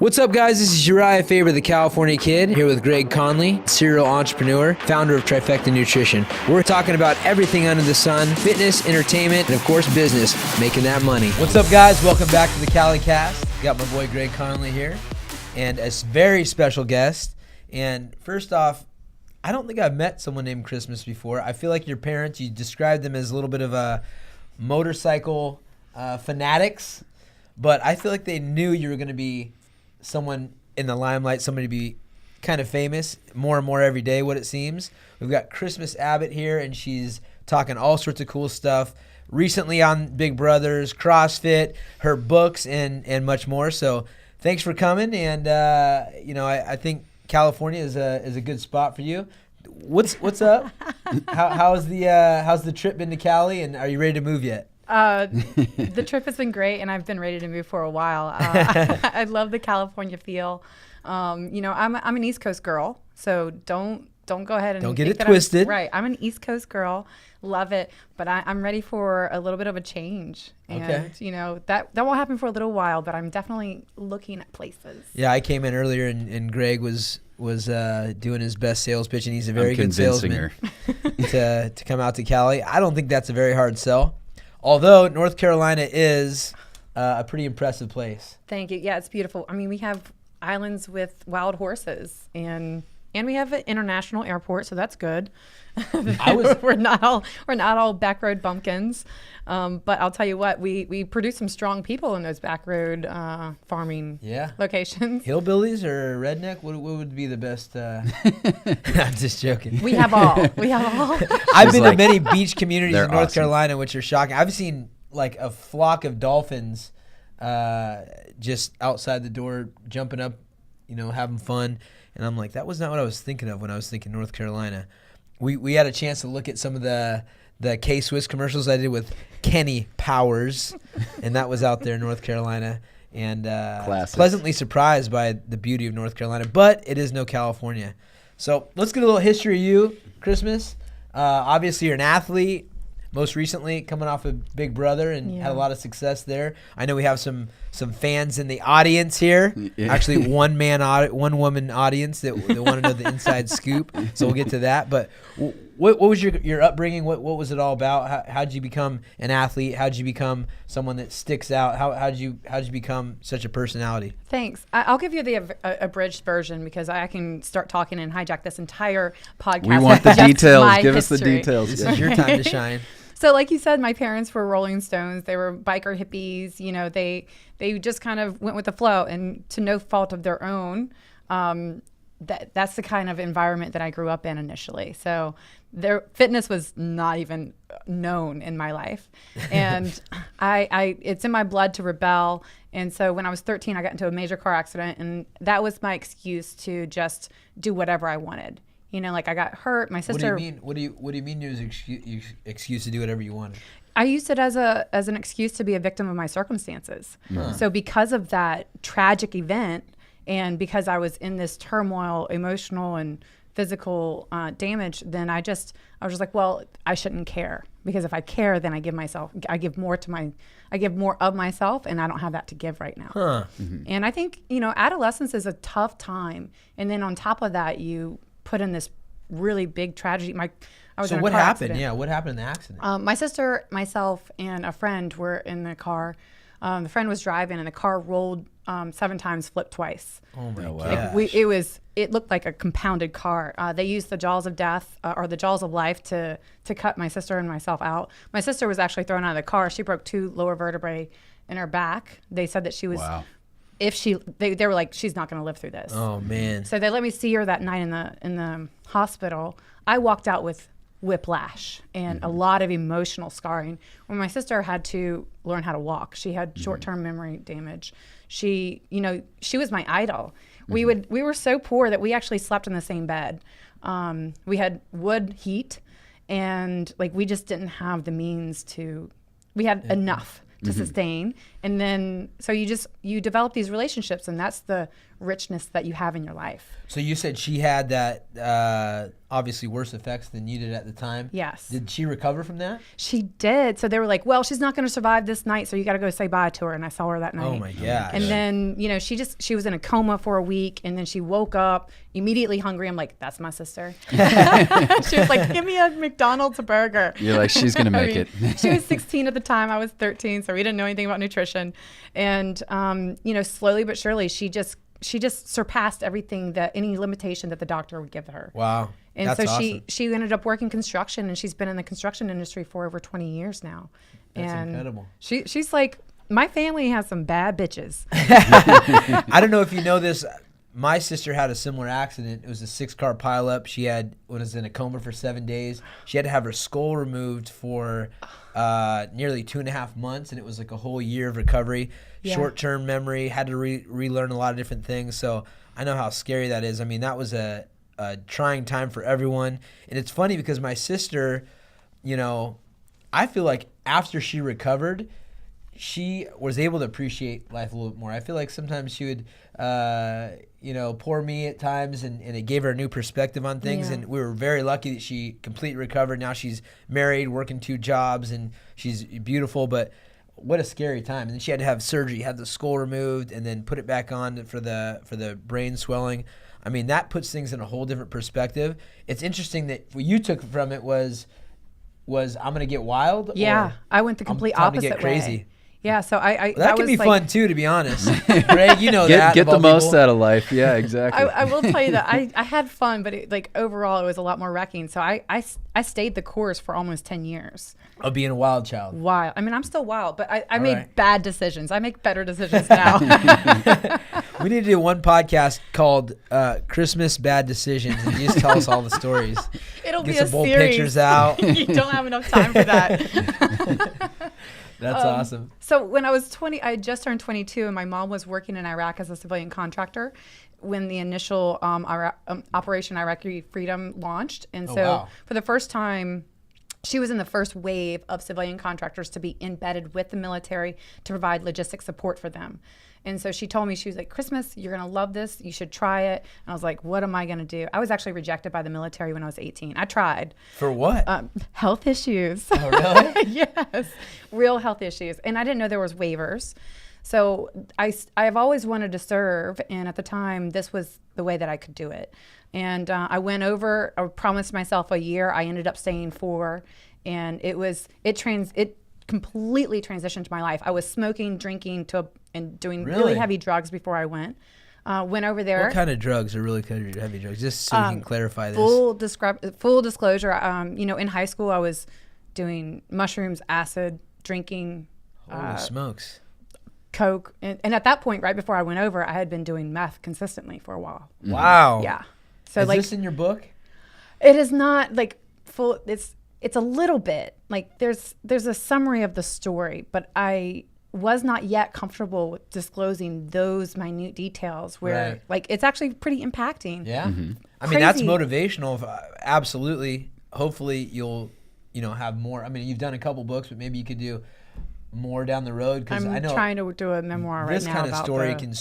What's up, guys? This is Urijah Faber, the California Kid, here with Greg Connolly, serial entrepreneur, founder of Trifecta Nutrition. We're talking about everything under the sun, fitness, entertainment, and of course, business, making that money. What's up, guys? Welcome back to the Calicast. Got my boy Greg Connolly here, and a very special guest. And first off, I don't think I've met someone named Christmas before. I feel like your parents, you described them as a little bit of a motorcycle fanatics, but I feel like they knew you were going to be someone in the limelight, somebody to be kind of famous more and more every day, what it seems. We've got Christmas Abbott here, and she's talking all sorts of cool stuff recently on Big Brothers, CrossFit, her books, and much more. So thanks for coming, and I think California is a good spot for you. What's up? How's the trip been to Cali, and are you ready to move yet? The trip has been great, and I've been ready to move for a while. I love the California feel. I'm an East Coast girl, so don't go ahead and don't get it twisted. Right, I'm an East Coast girl, love it, but I'm ready for a little bit of a change. And that won't happen for a little while, but I'm definitely looking at places. Yeah, I came in earlier, and Greg was doing his best sales pitch, and he's a very good salesman to come out to Cali. I don't think that's a very hard sell. Although North Carolina is a pretty impressive place. Thank you. Yeah, it's beautiful. I mean, we have islands with wild horses, and we have an international airport, so that's good. We're not all back road bumpkins, but I'll tell you what, we produce some strong people in those back road farming locations. Hillbillies or redneck? What would be the best? I'm just joking. We have all. I've been to many beach communities in North Carolina, which are shocking. I've seen like a flock of dolphins just outside the door, jumping up, having fun. And I'm like, that was not what I was thinking of when I was thinking North Carolina. We had a chance to look at some of the K-Swiss commercials I did with Kenny Powers, and that was out there in North Carolina. And pleasantly surprised by the beauty of North Carolina, but it is no California. So let's get a little history of you, Christmas. Obviously, you're an athlete. Most recently, coming off of Big Brother and had a lot of success there. I know we have some fans in the audience here. Yeah. Actually, one woman audience that want to know the inside scoop. So we'll get to that. But what was your upbringing? What was it all about? How did you become an athlete? How did you become someone that sticks out? How did you become such a personality? Thanks. I'll give you the abridged version because I can start talking and hijack this entire podcast. We want the details. Give us the details. This is your time to shine. So like you said, my parents were Rolling Stones. They were biker hippies. They just kind of went with the flow, and to no fault of their own. That's the kind of environment that I grew up in initially. So their fitness was not even known in my life. And it's in my blood to rebel. And so when I was 13, I got into a major car accident, and that was my excuse to just do whatever I wanted. I got hurt. My sister. What do you mean? It was an excuse to do whatever you wanted? I used it as an excuse to be a victim of my circumstances. So because of that tragic event, and because I was in this turmoil, emotional and physical damage, then I was just like, well, I shouldn't care, because if I care, then I give more of myself, and I don't have that to give right now. Mm-hmm. And I think adolescence is a tough time, and then on top of that, you put in this really big tragedy. So what happened? Yeah, what happened in the accident? My sister, myself, and a friend were in the car. The friend was driving, and the car rolled 7 times, flipped twice. Oh my gosh! It looked like a compounded car. They used the jaws of death or the jaws of life to cut my sister and myself out. My sister was actually thrown out of the car. She broke 2 lower vertebrae in her back. They said that she was. Wow. They were like, she's not going to live through this. Oh man! So they let me see her that night in the hospital. I walked out with whiplash and a lot of emotional scarring. When my sister had to learn how to walk, she had short-term memory damage. She was my idol. We were so poor that we actually slept in the same bed. We had wood heat, and we just didn't have the means to. We had enough to sustain, and then so you develop these relationships, and that's the richness that you have in your life. So you said she had that obviously worse effects than you did at the time. Yes. Did she recover from that? She did. So they were like, well, she's not going to survive this night, so you got to go say bye to her. And I saw her that night. Oh my gosh. And then, you know, she was in a coma for a week, and then she woke up immediately hungry. I'm like, that's my sister. She was like, give me a McDonald's burger. You're like, she's going to make it. She was 16 at the time. I was 13, so we didn't know anything about nutrition. And, you know, slowly but surely, she just surpassed everything any limitation that the doctor would give her. Wow. And That's so awesome. she ended up working construction, and she's been in the construction industry for over 20 years now. That's and incredible. She's like, my family has some bad bitches. I don't know if you know this. My sister had a similar accident. It was a 6-car pileup. She was in a coma for 7 days. She had to have her skull removed for nearly 2.5 months, and it was like a whole year of recovery. Yeah. Short-term memory, had to relearn a lot of different things. So I know how scary that is. I mean, that was a trying time for everyone. And it's funny because my sister, you know, I feel like after she recovered, she was able to appreciate life a little bit more. I feel like sometimes she would, you know, pour me at times, and it gave her a new perspective on things. Yeah. And we were very lucky that she completely recovered. Now she's married, working 2 jobs, and she's beautiful. But what a scary time. And then she had to have surgery, have the skull removed, and then put it back on for the brain swelling. I mean, that puts things in a whole different perspective. It's interesting that what you took from it was I'm going to get wild. Yeah, I went the complete opposite to get crazy. Way. Yeah, so that can be fun too, to be honest. Greg, you know that. Get the most out of life. Yeah, exactly. I will tell you that I had fun, but overall it was a lot more wrecking. So I stayed the course for almost 10 years. Of being a wild child. Wild. I mean, I'm still wild, but I made bad decisions. I make better decisions now. We need to do one podcast called Christmas Bad Decisions, and you just tell us all the stories. It'll Get be some a bold series. pictures out. You don't have enough time for that. That's awesome. So when I was 20, I had just turned 22, and my mom was working in Iraq as a civilian contractor when the initial Operation Iraqi Freedom launched. And so for the first time, she was in the first wave of civilian contractors to be embedded with the military to provide logistic support for them. And so she told me, she was like, Christmas, you're going to love this. You should try it. And I was like, what am I going to do? I was actually rejected by the military when I was 18. I tried. For what? Health issues. Oh, really? Yes. Real health issues. And I didn't know there was waivers. So I've always wanted to serve. And at the time, this was the way that I could do it. And I went over, I promised myself a year. I ended up staying 4. And it completely transitioned my life. I was smoking, drinking, and doing really heavy drugs before I went. Went over there. What kind of drugs are really heavy drugs? Just so you can clarify this. Full disclosure. You know, in high school, I was doing mushrooms, acid, drinking. Holy smokes. Coke. And at that point, right before I went over, I had been doing meth consistently for a while. Wow. Yeah. So is this in your book? It is not like full. It's a little bit like there's a summary of the story, but I was not yet comfortable with disclosing those minute details where like it's actually pretty impacting. Yeah. Mm-hmm. I mean, that's motivational. Absolutely. Hopefully you'll, have more. I mean, you've done a couple books, but maybe you could do more down the road. Cause I know trying to do a memoir right now. This kind of story can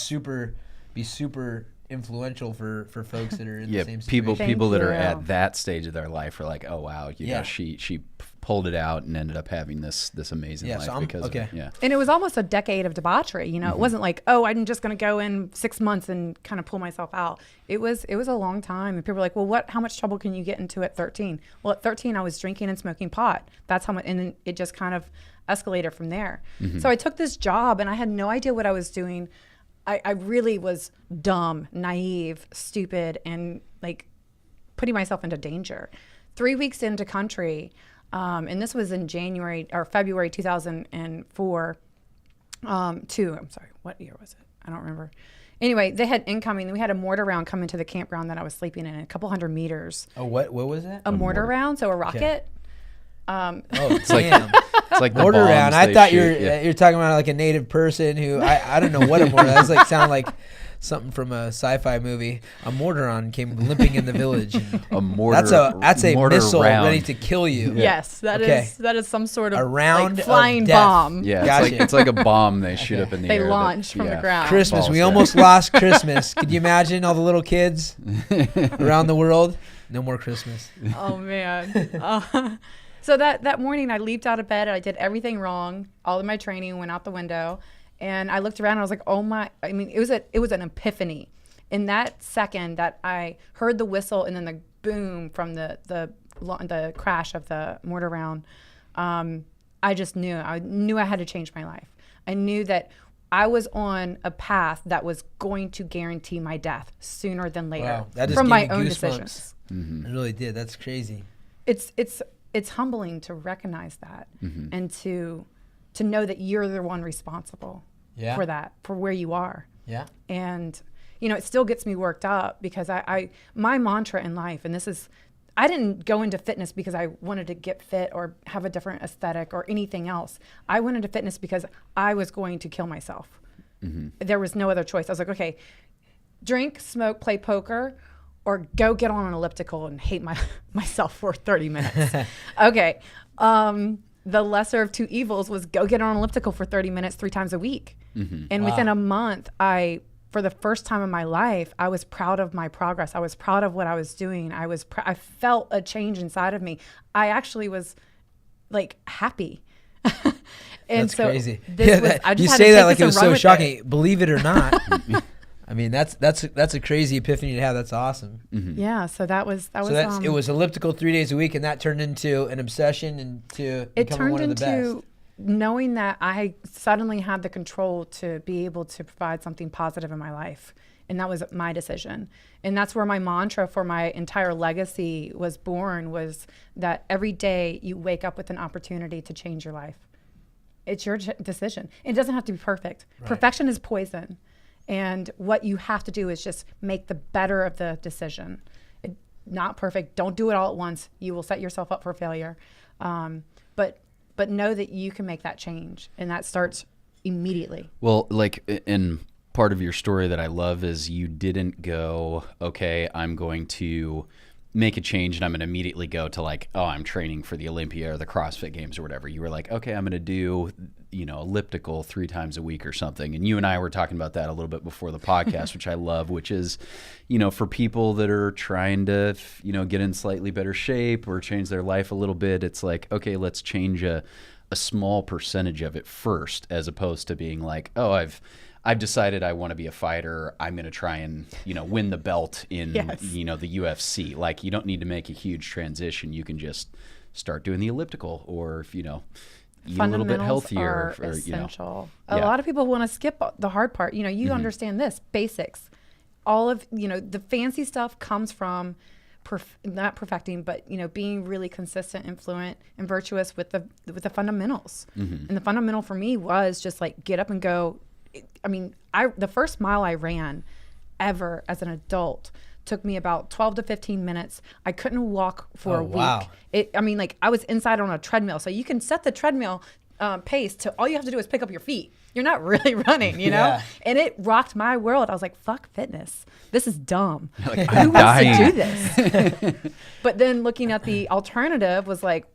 be super influential for folks that are in the same situation. People that are at that stage of their life are like, oh wow, she pulled it out and ended up having this amazing life because of it. Yeah. And it was almost a decade of debauchery. It wasn't like, oh, I'm just going to go in 6 months and kind of pull myself out. It was a long time, and people were like, well, how much trouble can you get into at 13? Well, at 13, I was drinking and smoking pot. That's how much, and then it just kind of escalated from there. Mm-hmm. So I took this job, and I had no idea what I was doing. I really was dumb, naive, stupid, and like putting myself into danger. 3 weeks into country, and this was in February 2004. I'm sorry, what year was it? I don't remember. Anyway, they had incoming. We had a mortar round come into the campground that I was sleeping in, a couple hundred meters. Oh, what was that? A mortar round, so a rocket. Okay. It's like the mortar round. I thought you're talking about like a native person who I don't know what a mortar. That's like sound like something from a sci-fi movie. A mortaron came limping in the village. A mortar. That's a missile round. ready to kill you. Yeah. Yes, that is some sort of a round like flying of death. bomb. Yeah, it's like a bomb they shoot up in the air. They launch from the ground. Christmas. We almost lost Christmas. Could you imagine all the little kids around the world? No more Christmas. Oh man. So that morning I leaped out of bed. I did everything wrong. All of my training went out the window, and I looked around and I was like, oh my, I mean, it was an epiphany. In that second that I heard the whistle and then the boom from the crash of the mortar round, I just knew. I knew I had to change my life. I knew that I was on a path that was going to guarantee my death sooner than later. Wow. That just from gave my me own goosebumps. decisions. It really did. That's crazy. It's humbling to recognize that and to know that you're the one responsible for that, for where you are. Yeah. And it still gets me worked up because my mantra in life, and this is, I didn't go into fitness because I wanted to get fit or have a different aesthetic or anything else. I went into fitness because I was going to kill myself. There was no other choice. I was like, okay, drink, smoke, play poker, or go get on an elliptical and hate myself for 30 minutes. Okay. The lesser of two evils was go get on an elliptical for 30 minutes 3 times a week. And within a month, for the first time in my life, I was proud of my progress. I was proud of what I was doing. I felt a change inside of me. I actually was like happy. And that's crazy. You say that like it was so shocking. Believe it or not. I mean, that's a crazy epiphany to have. That's awesome. Yeah. So that was. It was elliptical 3 days a week, and that turned into an obsession and to becoming one of the best. Knowing that I suddenly had the control to be able to provide something positive in my life. And that was my decision. And that's where my mantra for my entire legacy was born, was that every day you wake up with an opportunity to change your life. It's your decision. It doesn't have to be perfect. Right. Perfection is poison. And what you have to do is just make the better of the decision. Not perfect. Don't do it all at once. You will set yourself up for failure. But know that you can make that change, and that starts immediately. Well, like, in part of your story that I love is you didn't go, okay, I'm going to make a change and I'm going to immediately go to like, oh, I'm training for the Olympia or the CrossFit Games or whatever. You were like, okay, I'm going to do, elliptical 3 times a week or something. And you and I were talking about that a little bit before the podcast, which I love, which is, for people that are trying to, get in slightly better shape or change their life a little bit, it's like, okay, let's change a small percentage of it first, as opposed to being like, oh, I've decided I want to be a fighter. I'm going to try and, win the belt in, yes. The UFC. Like, you don't need to make a huge transition. You can just start doing the elliptical, or if, eat a little bit healthier. Are essential. A lot of people want to skip the hard part. You understand this, basics. All of, the fancy stuff comes from not perfecting, but, being really consistent and fluent and virtuous with the fundamentals. And the fundamental for me was just like, get up and go. I mean, the first mile I ran ever as an adult took me about 12 to 15 minutes. I couldn't walk for a week. Wow. I was inside on a treadmill. So you can set the treadmill pace to, all you have to do is pick up your feet. You're not really running, Yeah. And it rocked my world. I was like, fuck fitness. This is dumb. Like, who wants to do this? But then looking at the alternative was like,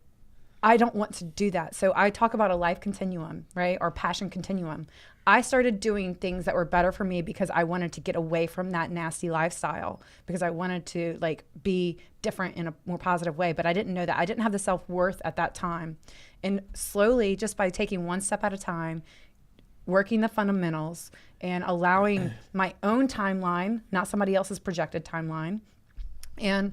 I don't want to do that. So I talk about a life continuum, right? Or passion continuum. I started doing things that were better for me because I wanted to get away from that nasty lifestyle, because I wanted to like be different in a more positive way. But I didn't know that. I didn't have the self-worth at that time. And slowly, just by taking one step at a time, working the fundamentals and allowing my own timeline, not somebody else's projected timeline, and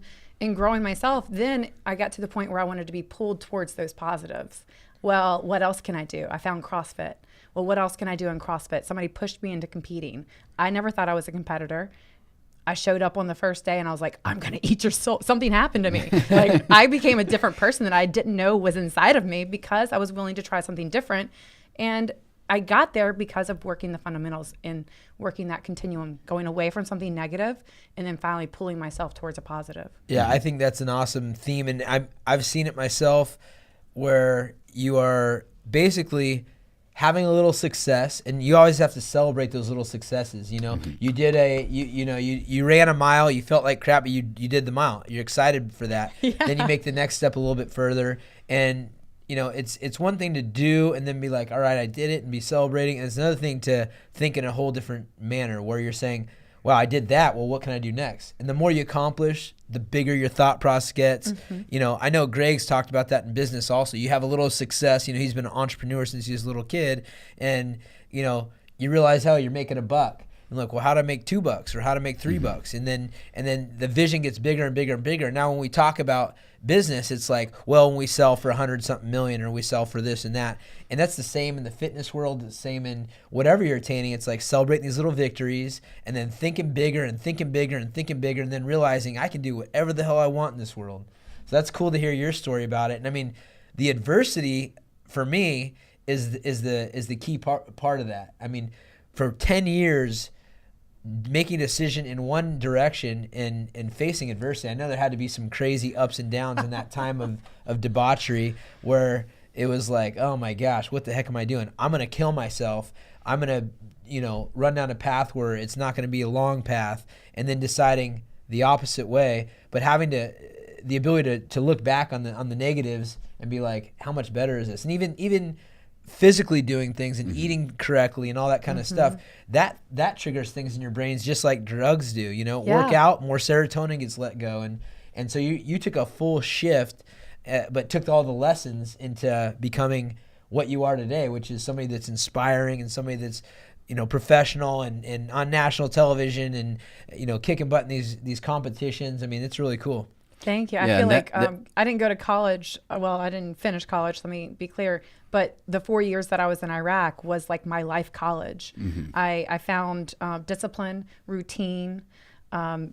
growing myself, then I got to the point where I wanted to be pulled towards those positives. Well, what else can I do? I found CrossFit. Well, what else can I do in CrossFit? Somebody pushed me into competing. I never thought I was a competitor. I showed up on the first day and I was like, I'm going to eat your soul. Something happened to me. Like, I became a different person that I didn't know was inside of me because I was willing to try something different. And I got there because of working the fundamentals and working that continuum, going away from something negative and then finally pulling myself towards a positive. Yeah, I think that's an awesome theme. And I've seen it myself, where you are basically having a little success, and you always have to celebrate those little successes. You did you ran a mile, you felt like crap, but you did the mile. You're excited for that. Yeah. Then you make the next step a little bit further, and it's one thing to do and then be like, all right, I did it, and be celebrating. And it's another thing to think in a whole different manner, where you're saying, wow, I did that. Well, what can I do next? And the more you accomplish, the bigger your thought process gets. You know, I know Greg's talked about that in business also. You have a little success. You know, he's been an entrepreneur since he was a little kid. And, you know, you realize how you're making a buck. And look, well, how to make $2 or how to make $3. And then the vision gets bigger and bigger and bigger. Now, when we talk about business, it's like, well, when we sell for 100-something million or we sell for this and that. And that's the same in the fitness world, the same in whatever you're attaining. It's like celebrating these little victories and then thinking bigger and thinking bigger and thinking bigger and then realizing I can do whatever the hell I want in this world. So that's cool to hear your story about it. And I mean, the adversity for me is the key part of that. I mean, for 10 years, making a decision in one direction and facing adversity. I know there had to be some crazy ups and downs in that time of debauchery where it was like, oh my gosh, what the heck am I doing? I'm going to kill myself. I'm going to, you know, run down a path where it's not going to be a long path, and then deciding the opposite way, but having the ability to look back on the negatives and be like, how much better is this? And even physically doing things and eating correctly and all that kind of stuff, that triggers things in your brains just like drugs do. You know, work out, more serotonin gets let go, and so you took a full shift, but took all the lessons into becoming what you are today, which is somebody that's inspiring and somebody that's, you know, professional and on national television and, you know, kicking butt in these competitions. I mean, it's really cool. Thank you. I feel like I didn't go to college. Well, I didn't finish college. Let me be clear. But the 4 years that I was in Iraq was like my life college. I found discipline, routine,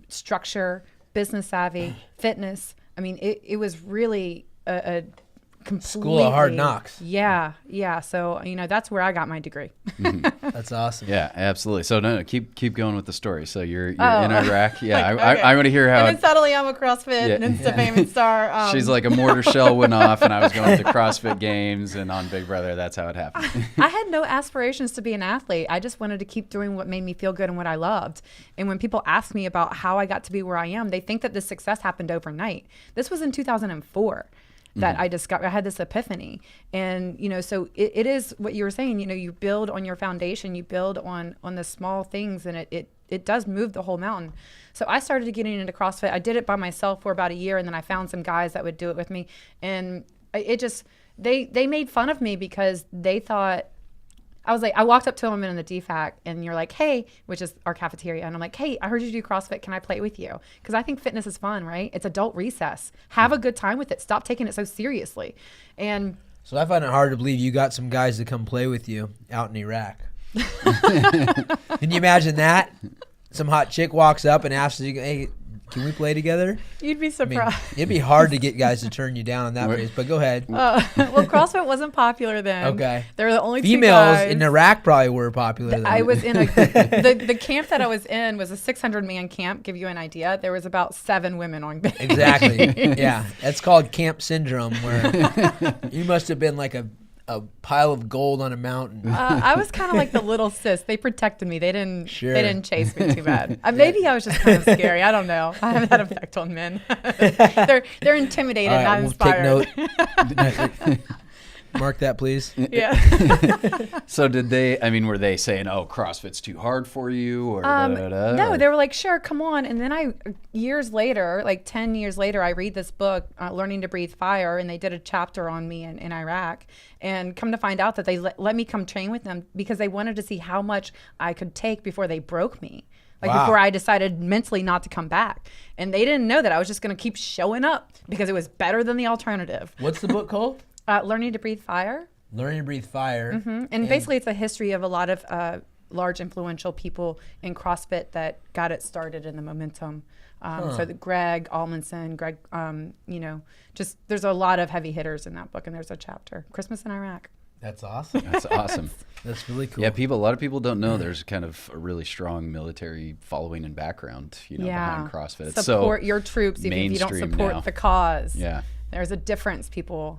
structure, business savvy, fitness. I mean, it was really a completely school of hard knocks. Yeah. So, you know, that's where I got my degree. That's awesome. Yeah, absolutely. So no, keep going with the story. So you're in Iraq. Yeah, like, I want to hear how. And then suddenly I'm a CrossFit and Insta famous star. She's like, a mortar shell went off, and I was going to CrossFit games and on Big Brother. That's how it happened. I had no aspirations to be an athlete. I just wanted to keep doing what made me feel good and what I loved. And when people ask me about how I got to be where I am, they think that this success happened overnight. This was in 2004. That I discovered, I had this epiphany. And, you know, so it is what you were saying, you know, you build on your foundation, you build on the small things, and it does move the whole mountain. So I started getting into CrossFit. I did it by myself for about a year, and then I found some guys that would do it with me. And it just, they made fun of me because they thought, I was like, I walked up to them in the DFAC, and you're like, hey, which is our cafeteria. And I'm like, hey, I heard you do CrossFit. Can I play with you? Because I think fitness is fun, right? It's adult recess. Have a good time with it. Stop taking it so seriously. And so I find it hard to believe you got some guys to come play with you out in Iraq. Can you imagine that? Some hot chick walks up and asks you, hey, can we play together? You'd be surprised. I mean, it'd be hard to get guys to turn you down on that basis, but go ahead. Well, CrossFit wasn't popular then. Okay. They were the only females two guys. in Iraq probably were popular then. I was in the camp that I was in was a 600-man camp. Give you an idea. There was about 7 women on base. Exactly. Yeah. That's called camp syndrome, where you must have been like a pile of gold on a mountain. I was kind of like the little sis. They protected me. They didn't chase me too bad. Maybe I was just kind of scary. I don't know. I have that effect on men. They're intimidated, not inspired. Take note. Mark that, please. Yeah. So were they saying, oh, CrossFit's too hard for you? Or no, they were like, sure, come on. And then years later, like 10 years later, I read this book, Learning to Breathe Fire, and they did a chapter on me in Iraq. And come to find out that they let me come train with them because they wanted to see how much I could take before they broke me. Before I decided mentally not to come back. And they didn't know that I was just going to keep showing up because it was better than the alternative. What's the book called? Learning to Breathe Fire. Learning to Breathe Fire. Mm-hmm. And basically it's a history of a lot of large influential people in CrossFit that got it started in the momentum. So Greg Almanson, just there's a lot of heavy hitters in that book, and there's a chapter, Christmas in Iraq. That's awesome. That's awesome. That's really cool. Yeah, a lot of people don't know there's kind of a really strong military following and background, behind CrossFit. It's support your troops even if you don't support the cause. Yeah. There's a difference, people.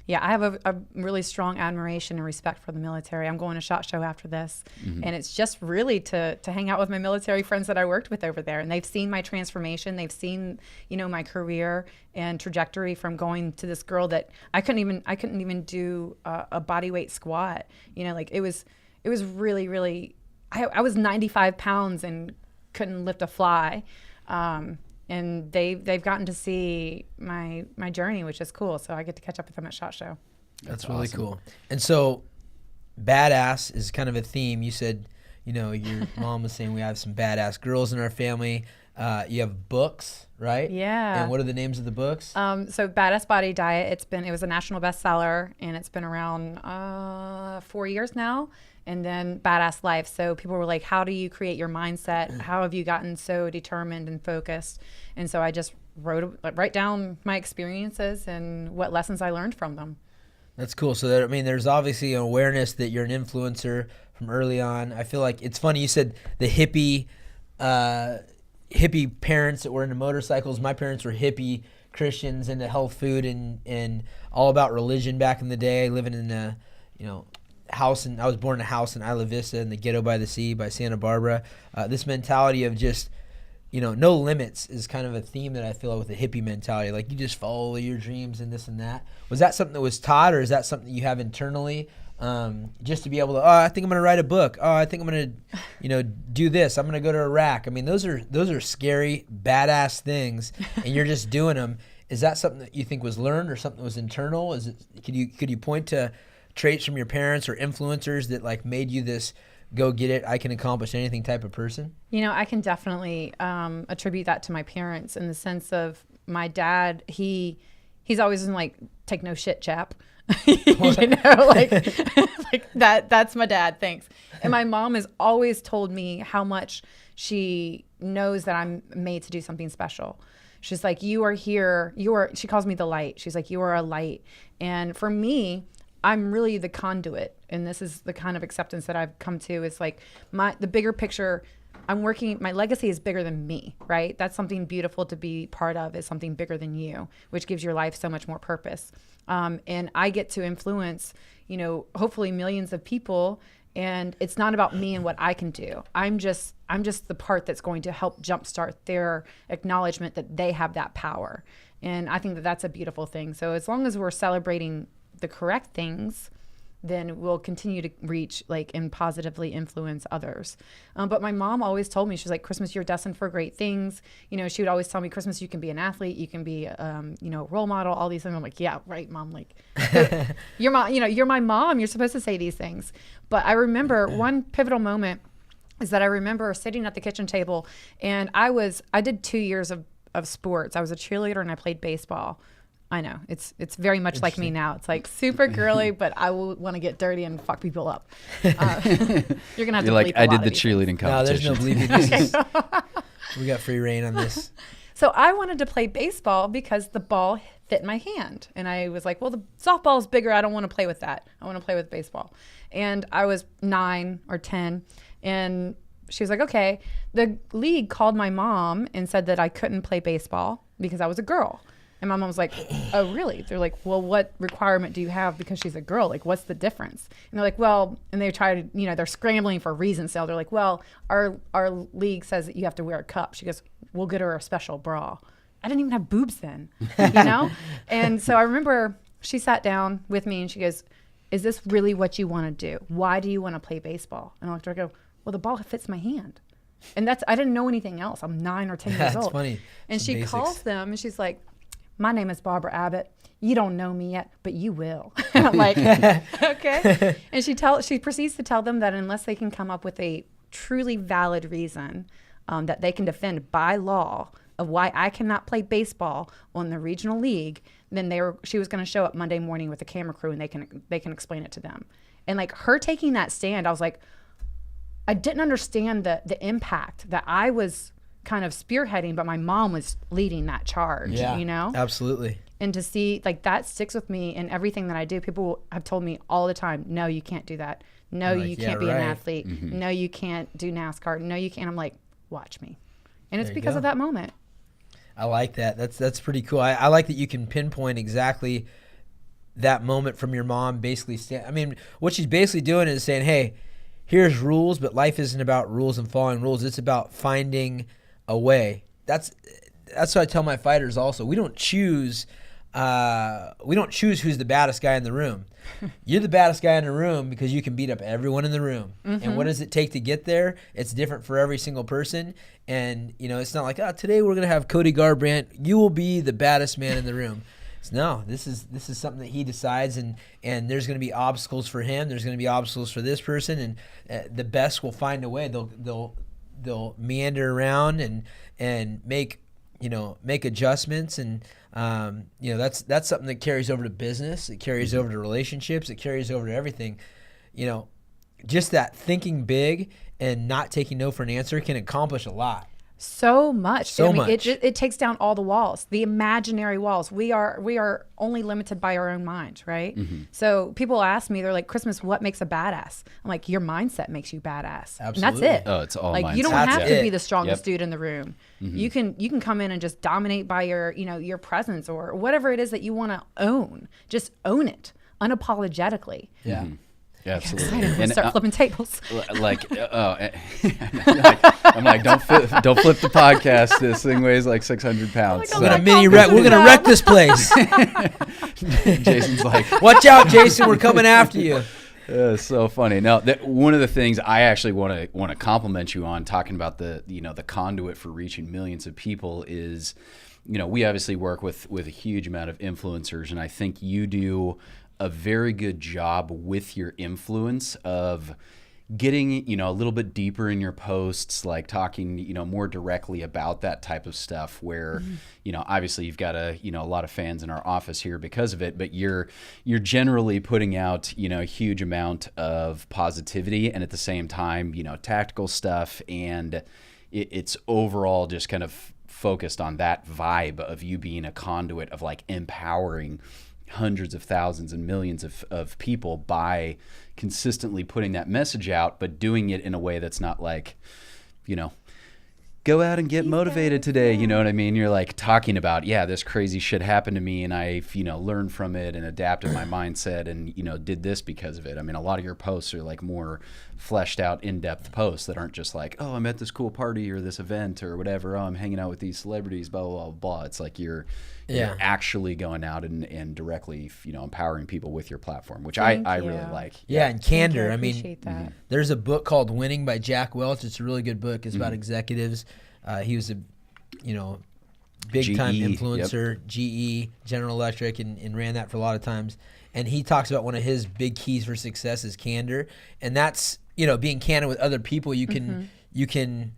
Yeah, I have a really strong admiration and respect for the military. I'm going to SHOT Show after this, and it's just really to hang out with my military friends that I worked with over there, and they've seen my transformation. They've seen, my career and trajectory from going to this girl that I couldn't even do a body weight squat. It was really, really. I was 95 pounds and couldn't lift a fly. And they've gotten to see my journey, which is cool. So I get to catch up with them at SHOT Show. That's really cool. And so badass is kind of a theme. You said, your mom was saying we have some badass girls in our family. You have books, right? Yeah. And what are the names of the books? So Badass Body Diet, it was a national bestseller, and it's been around 4 years now. And then Badass Life. So people were like, how do you create your mindset? How have you gotten so determined and focused? And so I just write down my experiences and what lessons I learned from them. That's cool. So there's obviously an awareness that you're an influencer from early on. I feel like it's funny. You said the hippie parents that were into motorcycles. My parents were hippie Christians into health food and all about religion back in the day, living in a, house, and I was born in a house in Isla Vista in the ghetto by the sea by Santa Barbara. This mentality of just, no limits is kind of a theme that I feel with the hippie mentality. Like you just follow your dreams and this and that. Was that something that was taught, or is that something you have internally? Just to be able to, I think I'm going to write a book. I think I'm going to, do this. I'm going to go to Iraq. Those are scary, badass things, and you're just doing them. Is that something that you think was learned or something that was internal? Could you point to traits from your parents or influencers that like made you this go get it, I can accomplish anything type of person? I can definitely attribute that to my parents in the sense of my dad. He's always been like, take no shit, chap. Like that's my dad. Thanks. And my mom has always told me how much she knows that I'm made to do something special. She's like, you are here. She calls me the light. She's like, you are a light. And for me, I'm really the conduit, and this is the kind of acceptance that I've come to. Is like the bigger picture. My legacy is bigger than me, right? That's something beautiful to be part of, is something bigger than you, which gives your life so much more purpose. And I get to influence, hopefully millions of people. And it's not about me and what I can do. I'm just the part that's going to help jumpstart their acknowledgement that they have that power. And I think that that's a beautiful thing. So as long as we're celebrating the correct things, then we'll continue to reach and positively influence others. But my mom always told me, she's like, Christmas, you're destined for great things. She would always tell me, Christmas, you can be an athlete, you can be a role model, all these things. I'm like, yeah, right, Mom. Like, you're my mom. You're supposed to say these things. But I remember one pivotal moment is that I remember sitting at the kitchen table, and I did 2 years of sports. I was a cheerleader and I played baseball. I know it's very much like me now. It's like super girly, but I will want to get dirty and fuck people up. You're gonna have to bleep I a lot did of the these cheerleading things. competition. No, there's no bleeping. We got free reign on this. So I wanted to play baseball because the ball fit my hand, and I was like, well, the softball is bigger. I don't want to play with that. I want to play with baseball. And I was 9 or 10, and she was like, okay. The league called my mom and said that I couldn't play baseball because I was a girl. And my mom was like, oh, really? They're like, well, what requirement do you have because she's a girl? Like, what's the difference? And they're like, well, and they try to, they're scrambling for reasons. So they're like, well, our league says that you have to wear a cup. She goes, we'll get her a special bra. I didn't even have boobs then, And so I remember she sat down with me and she goes, is this really what you want to do? Why do you want to play baseball? And I looked at her and go, well, the ball fits my hand. And I didn't know anything else. I'm 9 or 10 years old. That's funny. And she calls them and she's like, my name is Barbara Abbott. You don't know me yet, but you will. And I'm like, okay. And she proceeds to tell them that unless they can come up with a truly valid reason that they can defend by law of why I cannot play baseball on the regional league, then she was going to show up Monday morning with a camera crew and they can explain it to them. And like her taking that stand, I was like, I didn't understand the impact that I was kind of spearheading, but my mom was leading that charge, Absolutely. And to see that sticks with me in everything that I do. People have told me all the time, no, you can't do that. No, you can't be an athlete. Mm-hmm. No, you can't do NASCAR. No, you can't. I'm like, watch me. And it's because of that moment. I like that. That's pretty cool. I like that you can pinpoint exactly that moment from your mom basically. What she's basically doing is saying, hey, here's rules, but life isn't about rules and following rules. It's about finding a way. That's what I tell my fighters also. We don't choose we don't choose who's the baddest guy in the room. You're the baddest guy in the room because you can beat up everyone in the room. And what does it take to get there? It's different for every single person. And, it's not like, today we're going to have Cody Garbrandt. You will be the baddest man in the room. No, this is something that he decides, and there's going to be obstacles for him. There's going to be obstacles for this person, and the best will find a way. They'll meander around and make adjustments, and that's something that carries over to business. It carries over to relationships. It carries over to everything. Just that thinking big and not taking no for an answer can accomplish a lot. So much. Much. It takes down all the walls, the imaginary walls. We are only limited by our own mind, right? So people ask me, they're like, Christmas, what makes a badass? I'm like, your mindset makes you badass. Absolutely. And that's it. Oh, it's all like mindset. you don't That's have to it. be the strongest dude in the room. You can come in and just dominate by your presence or whatever it is that you want to own. Just own it unapologetically. Yeah. Yeah, absolutely. And start flipping tables. I'm like, don't flip the podcast. This thing weighs like 600 pounds. Oh We're my gonna God, We're gonna wreck this place. Jason's like, Watch out, Jason. We're coming after you. it's so funny. Now, one of the things I actually want to compliment you on, talking about the conduit for reaching millions of people, is, we obviously work with a huge amount of influencers, and I think you do a very good job with your influence of getting, a little bit deeper in your posts, like talking, more directly about that type of stuff where, obviously you've got a lot of fans in our office here because of it, but you're generally putting out, a huge amount of positivity and at the same time, tactical stuff. And it's overall just kind of focused on that vibe of you being a conduit of like empowering hundreds of thousands and millions of people by consistently putting that message out, but doing it in a way that's not like, go out and get motivated today. You know what I mean? You're like talking about, this crazy shit happened to me and I've, learned from it and adapted my mindset and, did this because of it. I mean, a lot of your posts are like more fleshed out, in-depth posts that aren't just like, oh, I'm at this cool party or this event or whatever. Oh, I'm hanging out with these celebrities, blah, blah, blah, blah. It's like you're actually going out and directly, empowering people with your platform, which I really like. Yeah, and candor. I appreciate that. There's a book called Winning by Jack Welch. It's a really good book. It's about executives. He was a, big time influencer, GE, General Electric, and ran that for a lot of times. And he talks about one of his big keys for success is candor, and that's being candid with other people. You can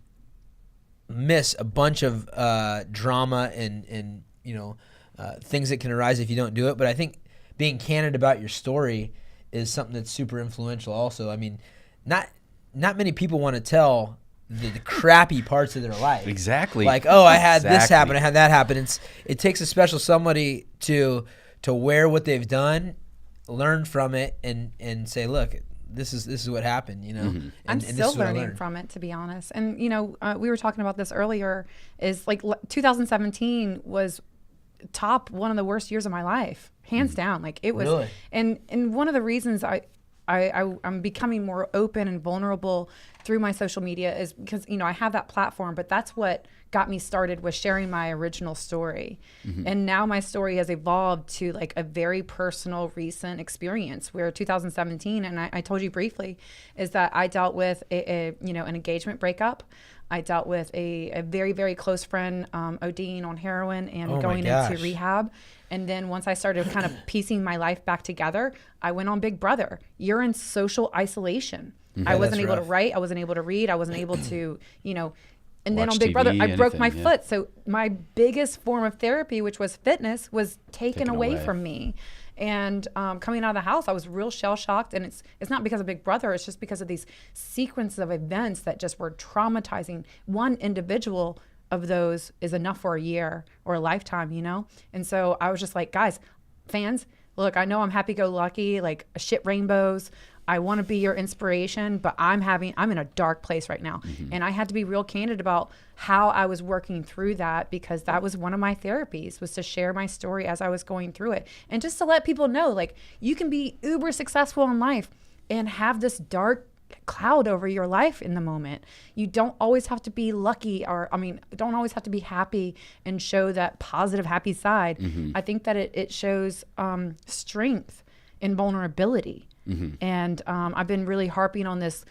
miss a bunch of drama and things that can arise if you don't do it. But I think being candid about your story is something that's super influential also. I mean, not many people want to tell the crappy parts of their life. Exactly. Like, oh, I had this happen, I had that happen. It takes a special somebody to wear what they've done, learn from it, and say, look, this is what happened, I'm still learning from it, to be honest. And we were talking about this earlier. Is like 2017 was top one of the worst years of my life, hands down. Like it was, really? And one of the reasons I'm becoming more open and vulnerable through my social media is because, I have that platform, but that's what got me started, was sharing my original story. And now my story has evolved to like a very personal recent experience where 2017, and I told you briefly, is that I dealt with an engagement breakup. I dealt with a very, very close friend ODing on heroin and going into rehab. And then once I started kind of piecing my life back together, I went on Big Brother. You're in social isolation. I wasn't able to write. I wasn't able to read. I wasn't able to, and then on Big Brother, I broke my foot. So my biggest form of therapy, which was fitness, was taken away from me. And coming out of the house, I was real shell-shocked. And it's not because of Big Brother. It's just because of these sequences of events that just were traumatizing. One individual of those is enough for a year or a lifetime, And so I was just like, guys, fans, look, I know I'm happy-go-lucky, like shit rainbows. I want to be your inspiration, but I'm in a dark place right now. And I had to be real candid about how I was working through that, because that was one of my therapies, was to share my story as I was going through it. And just to let people know, like, you can be uber successful in life and have this dark cloud over your life in the moment. You don't always have to be lucky don't always have to be happy and show that positive, happy side. I think that it shows strength in vulnerability. And I've been really harping on this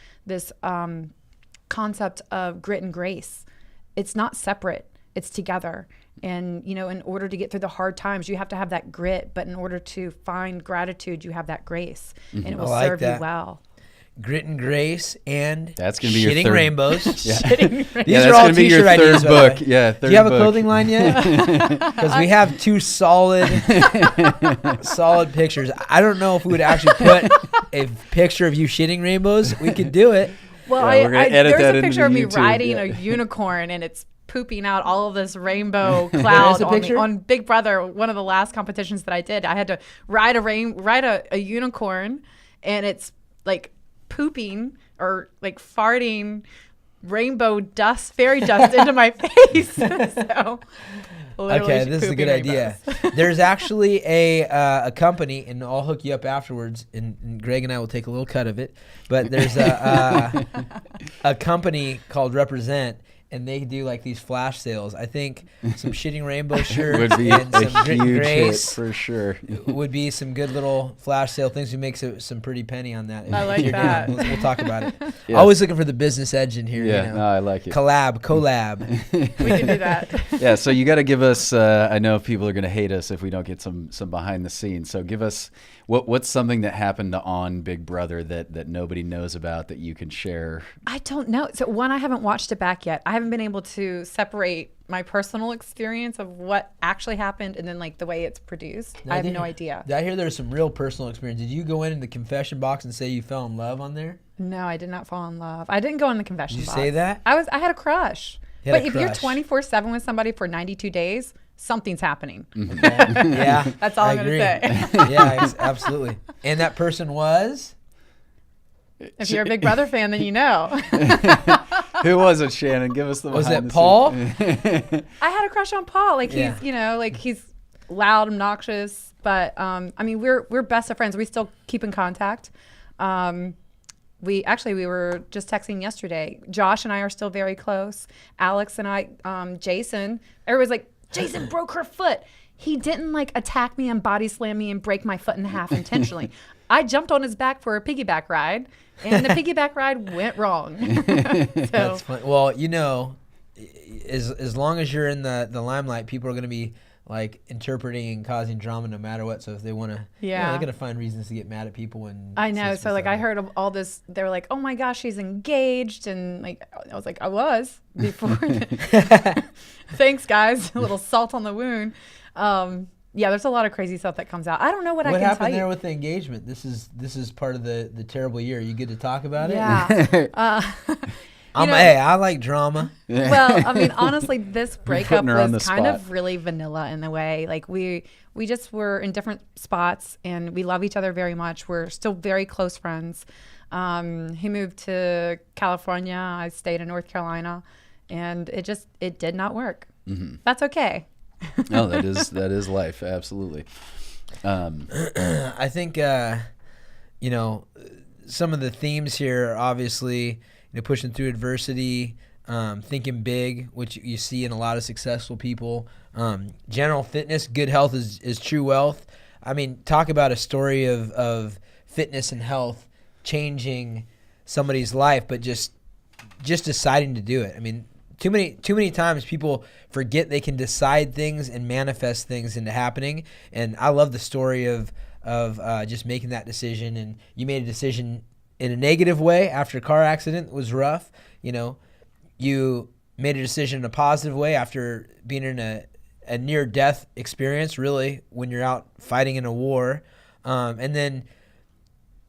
concept of grit and grace. It's not separate, it's together. And, you know, in order to get through the hard times, you have to have that grit. But in order to find gratitude, you have that grace. And it will serve you well. Grit and grace and that's gonna be shitting your third, rainbows. These are all t-shirt ideas. Book. Yeah, third Do you have a book. clothing line yet? Because we have 2 solid pictures. I don't know if we would actually put a picture of you shitting rainbows. We could do it. Well, we're gonna edit there's that a into picture of me YouTube. riding a unicorn, and it's pooping out all of this rainbow cloud on Big Brother. One of the last competitions that I did, I had to ride a unicorn, and it's like pooping or like farting rainbow dust, fairy dust into my face. So, okay, this is a good idea. There's actually a company, and I'll hook you up afterwards, and Greg and I will take a little cut of it. But there's a company called Represent, and they do like these flash sales. I think some shitting rainbow shirts would be and a some grit and huge hit grace for sure. would be some good little flash sale things. We make some pretty penny on that. I like that. We'll talk about it. Yeah. Always looking for the business edge in here. Yeah, you know. no, I like it. Collab. We can do that. Yeah, so you got to give us. I know people are going to hate us if we don't get some behind the scenes. So give us what's something that happened on Big Brother that nobody knows about that you can share. I don't know. So one, I haven't watched it back yet. I haven't been able to separate my personal experience of what actually happened and then like the way it's produced. I have no idea. I hear there's some real personal experience. Did you go in the confession box and say you fell in love on there? No, I did not fall in love. I didn't go in the confession box. Did you say that? I had a crush. You had But a if you're crush. 24/7 with somebody for 92 days, something's happening. Yeah. That's all I'm agree. going to say. Yeah, absolutely. And that person was? If you're a Big Brother fan, then you know. Who was it, Shannon? Give us the. Was behind it the Paul? scenes. I had a crush on Paul. Like he's, Yeah. you know, like he's loud, obnoxious, but I mean, we're best of friends. We still keep in contact. We were just texting yesterday. Josh and I are still very close. Alex and I, Jason, everybody's like, Jason broke her foot. He didn't like attack me and body slam me and break my foot in half intentionally. I jumped on his back for a piggyback ride, and the piggyback ride went wrong. That's funny. Well, you know, as long as you're in the limelight, people are going to be like interpreting and causing drama no matter what. So if they want to, Yeah. they're going to find reasons to get mad at people. And I know. say So like stuff. I heard of all this. They were like, "Oh my gosh, she's engaged," and like I was like, "I was before." Thanks, guys. A little salt on the wound. Yeah, there's a lot of crazy stuff that comes out. I don't know what I can tell happened you. there with the engagement? This is part of the terrible year. You get to talk about it? Yeah. Hey, I like drama. Well, I mean, honestly, this breakup putting her on was the kind spot. of really vanilla in the way. Like we just were in different spots, and we love each other very much. We're still very close friends. He moved to California. I stayed in North Carolina, and it did not work. Mm-hmm. That's okay. No, that is life. Absolutely. I think you know, some of the themes here are obviously, you know, pushing through adversity, thinking big, which you see in a lot of successful people. General fitness, good health is true wealth. I mean, talk about a story of fitness and health changing somebody's life, but just deciding to do it. I mean, too many times people forget they can decide things and manifest things into happening. And I love the story of just making that decision. And you made a decision in a negative way after a car accident was rough. You know, you made a decision in a positive way after being in a near-death experience, really, when you're out fighting in a war. And then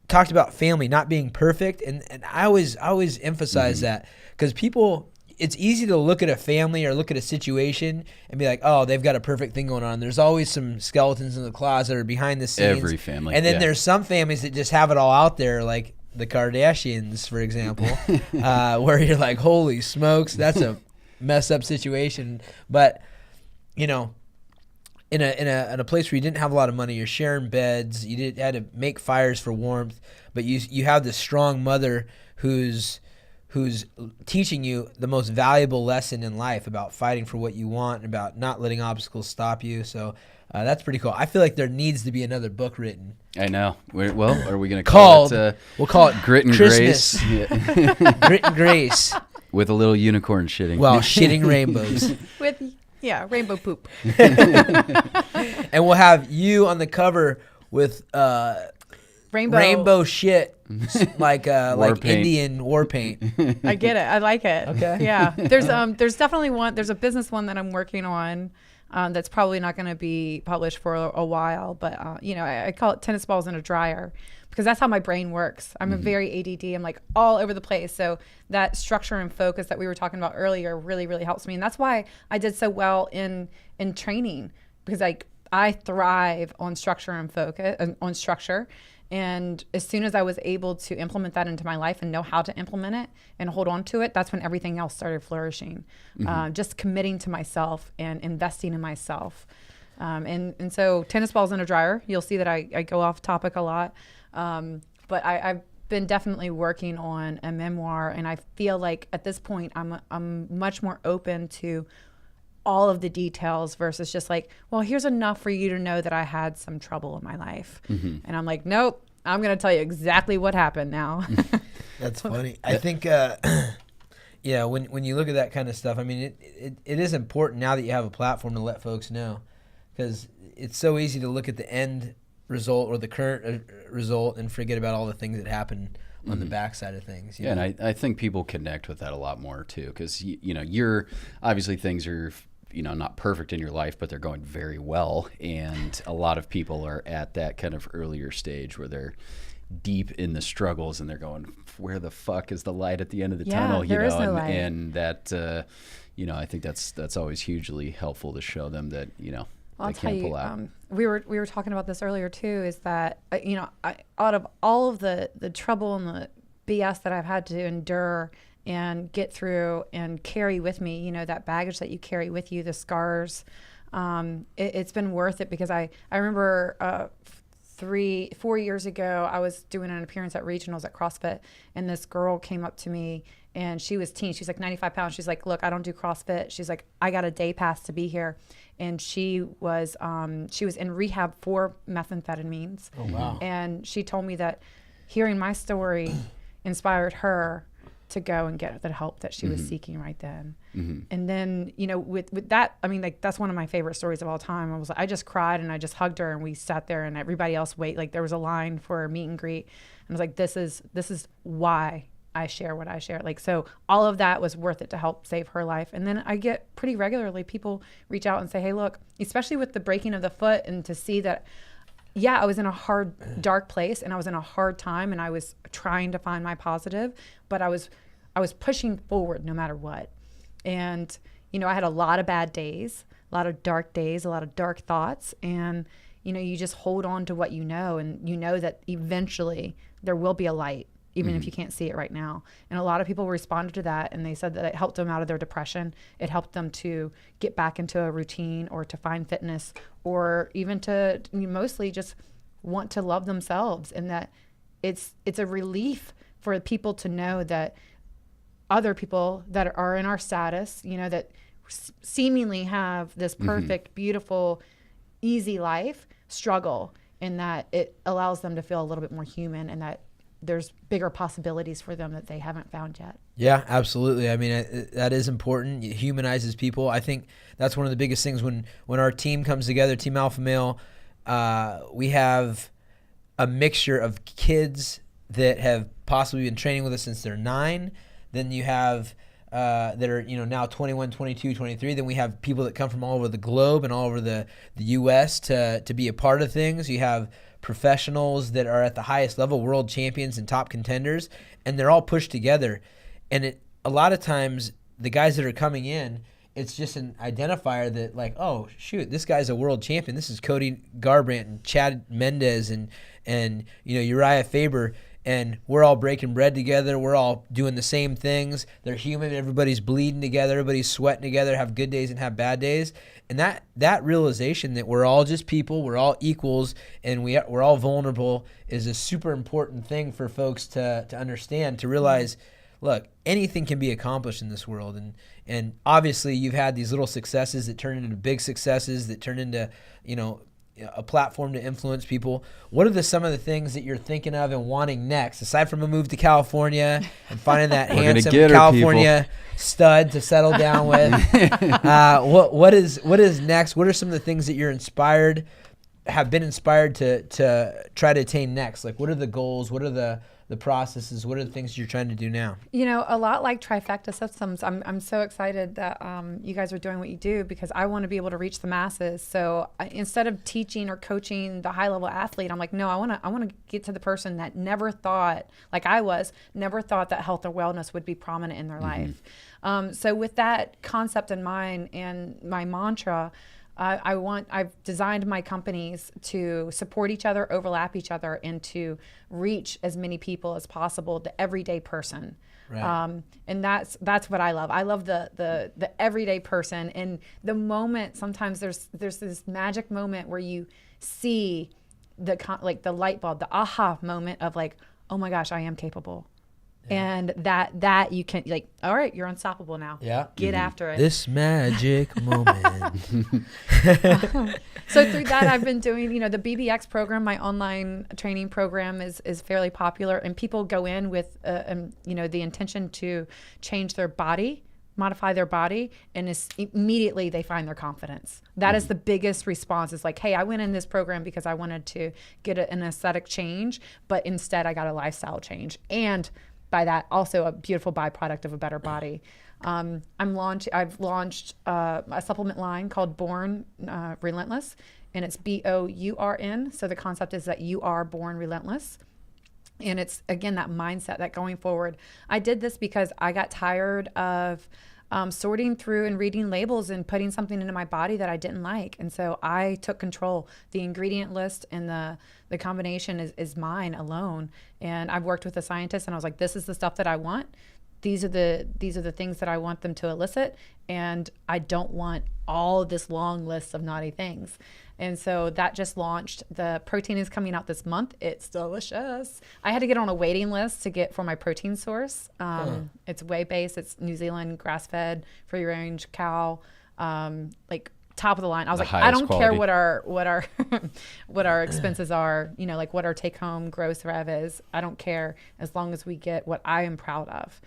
talked about family not being perfect. And I always emphasize that, because people, it's easy to look at a family or look at a situation and be like, oh, they've got a perfect thing going on. There's always some skeletons in the closet or behind the scenes. Every family. And then yeah. there's some families that just have it all out there, like the Kardashians, for example, where you're like, holy smokes, that's a messed up situation. But, you know, in a place where you didn't have a lot of money, you're sharing beds, had to make fires for warmth, but you have this strong mother who's teaching you the most valuable lesson in life about fighting for what you want and about not letting obstacles stop you. So that's pretty cool. I feel like there needs to be another book written. I know. Are we going to call it? We'll call it Grit and Christmas. Grace. Yeah. Grit and Grace. With a little unicorn shitting. Well, shitting rainbows. With rainbow poop. And we'll have you on the cover with rainbow shit, like paint. Indian war paint. I get it. I like it. Okay. Yeah. There's definitely one. There's a business one that I'm working on. That's probably not going to be published for a while, but I call it tennis balls in a dryer because that's how my brain works. I'm a very ADD. I'm like all over the place. So that structure and focus that we were talking about earlier really, really helps me. And that's why I did so well in training, because I thrive on structure and focus, on structure. And as soon as I was able to implement that into my life and know how to implement it and hold on to it, that's when everything else started flourishing. Just committing to myself and investing in myself. And so tennis balls in a dryer, you'll see that I go off topic a lot. But I've been definitely working on a memoir, and I feel like at this point I'm much more open to all of the details versus just like, well, here's enough for you to know that I had some trouble in my life. And I'm like, nope, I'm going to tell you exactly what happened now. That's funny. I think, when you look at that kind of stuff, I mean, it is important now that you have a platform to let folks know, because it's so easy to look at the end result or the current result and forget about all the things that happen on the backside of things. And I think people connect with that a lot more too, because you're obviously things are not perfect in your life, but they're going very well, and a lot of people are at that kind of earlier stage where they're deep in the struggles and they're going, where the fuck is the light at the end of the tunnel? There is no light. And that I think that's always hugely helpful to show them that I'll they tell can't you, pull out. we were talking about this earlier too, is that, out of all of the trouble and the BS that I've had to endure and get through and carry with me, that baggage that you carry with you, the scars, it's been worth it, because I remember 4 years ago, I was doing an appearance at regionals at CrossFit, and this girl came up to me, and she was teen. She's like 95 pounds. She's like, look, I don't do CrossFit. She's like, I got a day pass to be here. And she was in rehab for methamphetamines. Oh, wow. And she told me that hearing my story inspired her to go and get the help that she was seeking right then. And then, with that, I mean, like, that's one of my favorite stories of all time. I just cried and I just hugged her, and we sat there and everybody else like there was a line for a meet and greet. And I was like, this is why I share what I share. Like, so all of that was worth it to help save her life. And then I get pretty regularly people reach out and say, hey, look, especially with the breaking of the foot, and to see that, I was in a hard, dark place, and I was in a hard time, and I was trying to find my positive, but I was pushing forward no matter what. And, I had a lot of bad days, a lot of dark days, a lot of dark thoughts. And, you just hold on to what and you know that eventually there will be a light, even if you can't see it right now. And a lot of people responded to that, and they said that it helped them out of their depression. It helped them to get back into a routine, or to find fitness, or even to mostly just want to love themselves. And that it's a relief for people to know that other people that are in our status, that seemingly have this perfect, beautiful, easy life, struggle, and that it allows them to feel a little bit more human, and that there's bigger possibilities for them that they haven't found yet. Yeah, absolutely. I mean, that is important. It humanizes people. I think that's one of the biggest things when our team comes together, Team Alpha Male. We have a mixture of kids that have possibly been training with us since they're 9. Then you have that are now 21, 22, 23. Then we have people that come from all over the globe and all over the U.S. to be a part of things. You have professionals that are at the highest level, world champions and top contenders, and they're all pushed together. And a lot of times the guys that are coming in, it's just an identifier that, like, oh shoot, this guy's a world champion. This is Cody Garbrandt and Chad Mendez and Urijah Faber. and we're all breaking bread together. We're all doing the same things. They're human. Everybody's bleeding together. Everybody's sweating together, have good days and have bad days. And that realization that we're all just people, we're all equals, and we're all vulnerable is a super important thing for folks to understand, to realize, look, anything can be accomplished in this world. And obviously you've had these little successes that turn into big successes, that turn into, a platform to influence people. What are some of the things that you're thinking of and wanting next, aside from a move to California and finding that handsome California stud to settle down with? What is next? What are some of the things that you're have been inspired to try to attain next? Like, what are the goals? What are the processes? What are the things you're trying to do now? A lot like Trifecta Systems. I'm so excited that you guys are doing what you do, because I want to be able to reach the masses. So instead of teaching or coaching the high level athlete, I'm like, no, I want to get to the person that never thought, like I was, never thought that health or wellness would be prominent in their life. So with that concept in mind and my mantra, I've designed my companies to support each other, overlap each other, and to reach as many people as possible, the everyday person. Right. And that's what I love. I love the everyday person. And the moment, sometimes there's this magic moment where you see the light bulb, the aha moment of like, oh my gosh, I am capable. And that you can, like, all right, you're unstoppable now. Yeah. Get after it. This magic moment. So through that, I've been doing, the BBX program, my online training program is fairly popular, and people go in with, the intention to change their body, modify their body, and immediately they find their confidence. That is the biggest response. Is like, hey, I went in this program because I wanted to get an aesthetic change, but instead I got a lifestyle change. And by that, also a beautiful byproduct of a better body. I've launched a supplement line called Born Relentless, and it's BOURN. So the concept is that you are born relentless. And it's, again, that mindset that going forward. I did this because I got tired of sorting through and reading labels and putting something into my body that I didn't like. And so I took control. The ingredient list and the combination is mine alone. And I've worked with a scientist, and I was like, this is the stuff that I want. These are the things that I want them to elicit. And I don't want all this long list of naughty things. And so that just launched. The protein is coming out this month. It's delicious. I had to get on a waiting list to get for my protein source. It's whey-based. It's New Zealand grass-fed, free-range cow, like top of the line. I was like, I don't care what our what our expenses are. Like what our take-home gross rev is. I don't care as long as we get what I am proud of.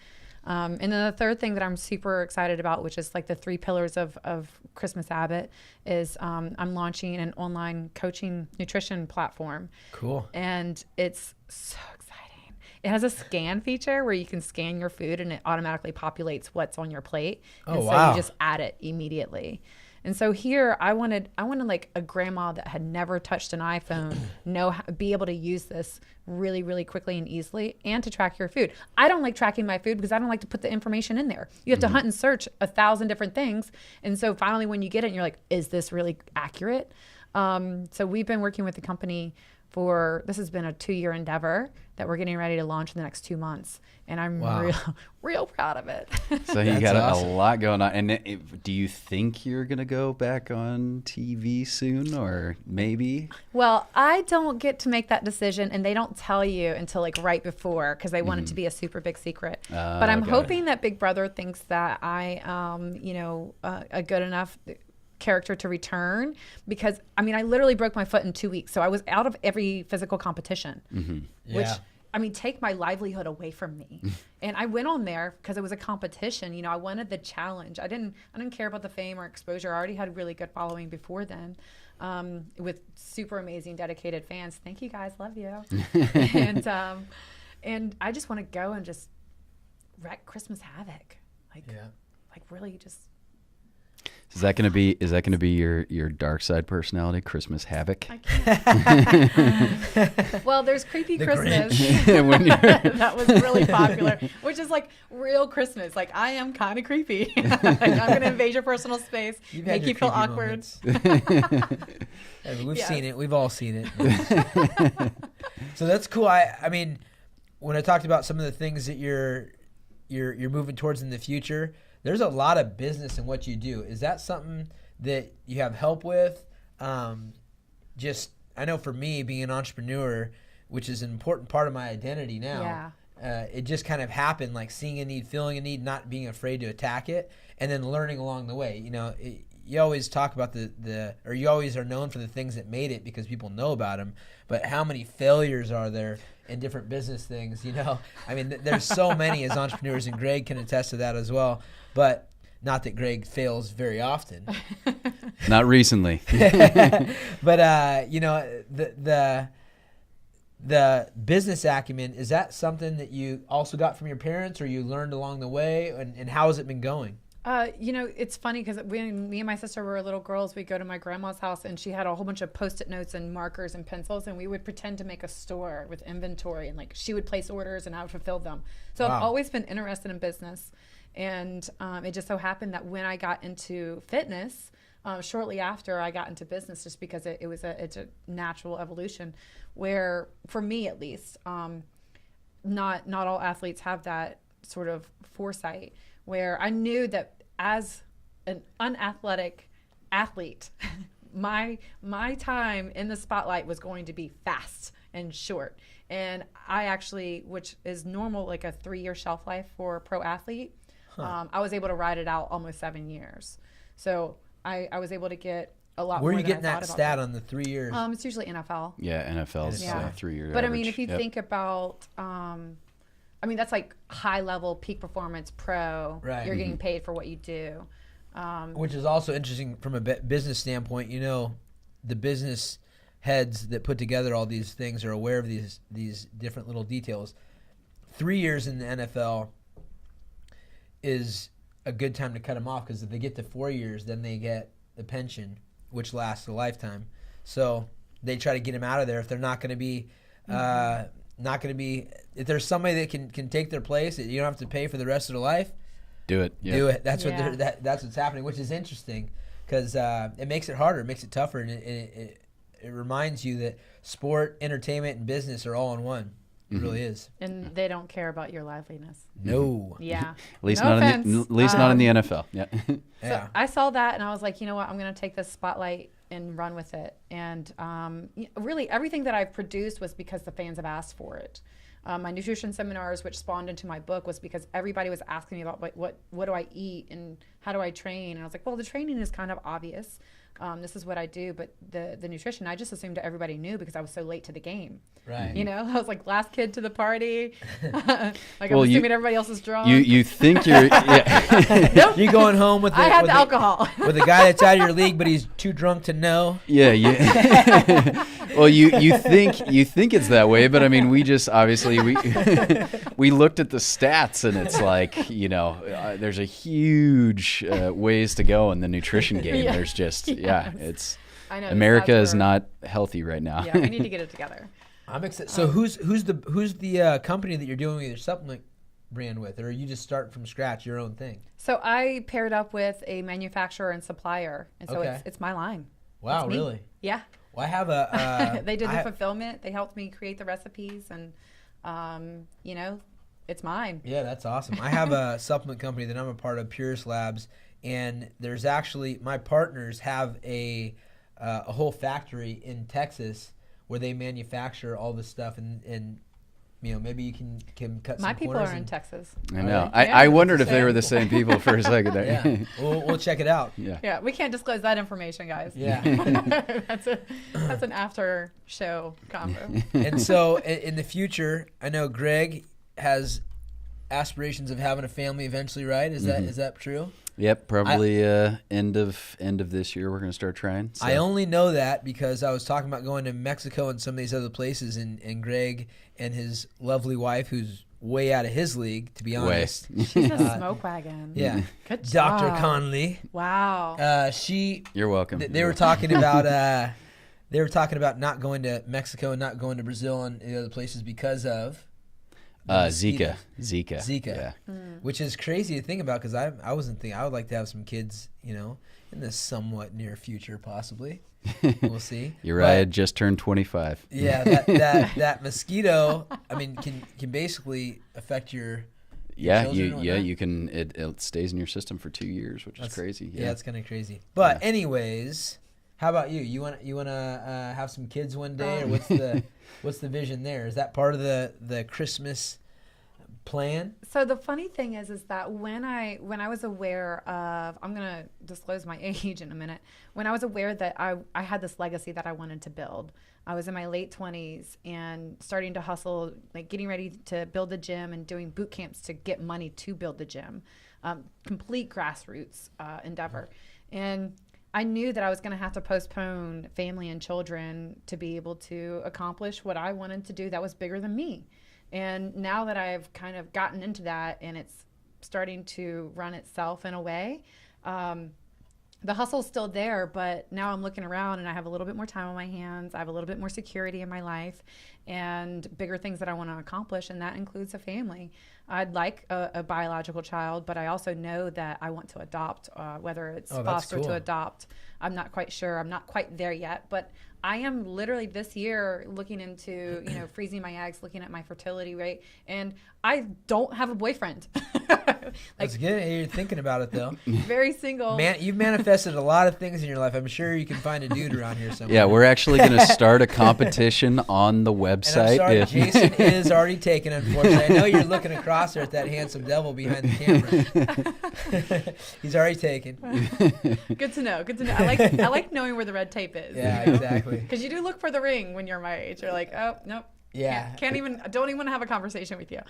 And then the third thing that I'm super excited about, which is like the 3 pillars of Christmas Abbott, is I'm launching an online coaching nutrition platform. Cool. And it's so exciting. It has a scan feature where you can scan your food and it automatically populates what's on your plate. Oh, and so wow. you just add it immediately. And so here I wanted like a grandma that had never touched an iPhone be able to use this really, really quickly and easily, and to track your food. I don't like tracking my food because I don't like to put the information in there. You have to hunt and search 1,000 different things. And so finally when you get it and you're like, is this really accurate? So we've been working with the company this has been a 2-year endeavor that we're getting ready to launch in the next 2 months. And I'm real proud of it. So you got awesome. A lot going on. And do you think you're going to go back on TV soon, or maybe? Well, I don't get to make that decision, and they don't tell you until like right before, because they want it to be a super big secret. But I'm hoping that Big Brother thinks that I a good enough character to return, because I literally broke my foot in 2 weeks, so I was out of every physical competition, which take my livelihood away from me. And I went on there because it was a competition. I wanted the challenge. I didn't care about the fame or exposure. I already had a really good following before then, with super amazing dedicated fans. Thank you guys, love you. And I just want to go and just wreak Christmas havoc, like really just. Is that going to be your dark side personality, Christmas Havoc? Well, there's Creepy Christmas. That was really popular, which is like real Christmas. Like, I am kind of creepy. Like, I'm going to invade your personal space, make you feel awkward. We've seen it. We've all seen it. So that's cool. I mean, when I talked about some of the things that you're moving towards in the future, there's a lot of business in what you do. Is that something that you have help with? I know for me, being an entrepreneur, which is an important part of my identity now, it just kind of happened, like seeing a need, feeling a need, not being afraid to attack it, and then learning along the way. You always talk about or you always are known for the things that made it because people know about them, but how many failures are there in different business things? I mean, there's so many as entrepreneurs, and Greg can attest to that as well, but not that Greg fails very often. Not recently. But, the business acumen, is that something that you also got from your parents or you learned along the way, and how has it been going? It's funny because when me and my sister were little girls, we'd go to my grandma's house and she had a whole bunch of Post-it notes and markers and pencils, and we would pretend to make a store with inventory, and like she would place orders and I would fulfill them. So I've always been interested in business, and it just so happened that when I got into fitness, shortly after I got into business, just because it's a natural evolution, where for me at least, not all athletes have that sort of foresight, where I knew that as an unathletic athlete, my time in the spotlight was going to be fast and short. And I actually, which is normal, like a 3-year shelf life for a pro athlete, I was able to ride it out almost 7 years. So I was able to get a lot more. Where are you getting that stat on the 3 years? It's usually NFL. Yeah, NFL's 3-year But average. I mean, if you think about, that's like high level peak performance pro. Right. You're getting paid for what you do. Which is also interesting from a business standpoint. The business heads that put together all these things are aware of these different little details. 3 years in the NFL is a good time to cut them off, because if they get to 4 years, then they get the pension, which lasts a lifetime. So they try to get them out of there if they're not going to be if there's somebody that can take their place that you don't have to pay for the rest of their life, do it. Do it. That's that's what's happening, which is interesting, because it makes it harder, it makes it tougher, and it reminds you that sport, entertainment, and business are all in one. It really is. And they don't care about your liveliness. No. Yeah. At least not in the NFL. Yeah. So I saw that and I was like, you know what? I'm going to take this spotlight and run with it. And really everything that I've produced was because the fans have asked for it. My nutrition seminars, which spawned into my book, was because everybody was asking me about what do I eat and how do I train? And I was like, well, the training is kind of obvious. This is what I do, but the nutrition, I just assumed everybody knew because I was so late to the game. Right. I was like last kid to the party. I'm assuming everybody else is drunk. You think you're Nope. You going home with I had the alcohol. with a guy that's out of your league, but he's too drunk to know. Yeah. Well, you think it's that way, but I mean, we just obviously we looked at the stats, and it's like, there's a huge ways to go in the nutrition game. Yeah. There's just it's I know, America is not healthy right now. Yeah, we need to get it together. I'm excited. So who's the company that you're doing your supplement brand with, or are you just starting from scratch, your own thing? So I paired up with a manufacturer and supplier, and so it's my line. Wow, It's me. really? Yeah. Well, I have a. They did the fulfillment. They helped me create the recipes, and it's mine. Yeah, that's awesome. I have a supplement company that I'm a part of, Purist Labs, and there's actually my partners have a whole factory in Texas where they manufacture all this stuff, and maybe you can cut some My people corners are in Texas. I know. Right. I wondered if they were the same people for a second there. Yeah, we'll check it out. Yeah, we can't disclose that information, guys. Yeah. that's an after show combo. And so in the future, I know Greg has aspirations of having a family eventually, right? Is that true? Yep, probably end of this year we're going to start trying. So. I only know that because I was talking about going to Mexico and some of these other places, and Greg and his lovely wife, who's way out of his league, to be honest. She's a smoke wagon. Yeah. Good job. Dr. Connolly. Wow. You're welcome. They were talking about not going to Mexico and not going to Brazil and the other places because of. Zika. Yeah. Which is crazy to think about because I wasn't thinking I would like to have some kids, in the somewhat near future, possibly. We'll see. Uriah just turned 25. Yeah, that mosquito, can basically affect your you can. It stays in your system for 2 years, which is crazy. Yeah, it's kind of crazy. But anyways, how about you? You want to have some kids one day, or what's the vision there? Is that part of the Christmas plan? So the funny thing is that when I was aware of, I'm gonna disclose my age in a minute. When I was aware that I had this legacy that I wanted to build, I was in my late 20s and starting to hustle, like getting ready to build the gym and doing boot camps to get money to build the gym, complete grassroots endeavor. And I knew that I was going to have to postpone family and children to be able to accomplish what I wanted to do that was bigger than me. And now that I've kind of gotten into that and it's starting to run itself in a way, the hustle's still there, but now I'm looking around and I have a little bit more time on my hands. I have a little bit more security in my life and bigger things that I want to accomplish, and that includes a family. I'd like a biological child, but I also know that I want to adopt, whether it's foster to adopt. I'm not quite sure. I'm not quite there yet, but I am literally this year looking into, freezing my eggs, looking at my fertility rate, and I don't have a boyfriend. That's good. You're thinking about it, though. Very single. Man, you've manifested a lot of things in your life. I'm sure you can find a dude around here somewhere. Yeah, we're actually going to start a competition on the website. And I'm sorry, Jason is already taken, unfortunately. I know you're looking across there at that handsome devil behind the camera. He's already taken. Good to know. I like knowing where the red tape is. Yeah, exactly. Because you do look for the ring when you're my age. You're like, oh, nope. Yeah. Don't even want to have a conversation with you.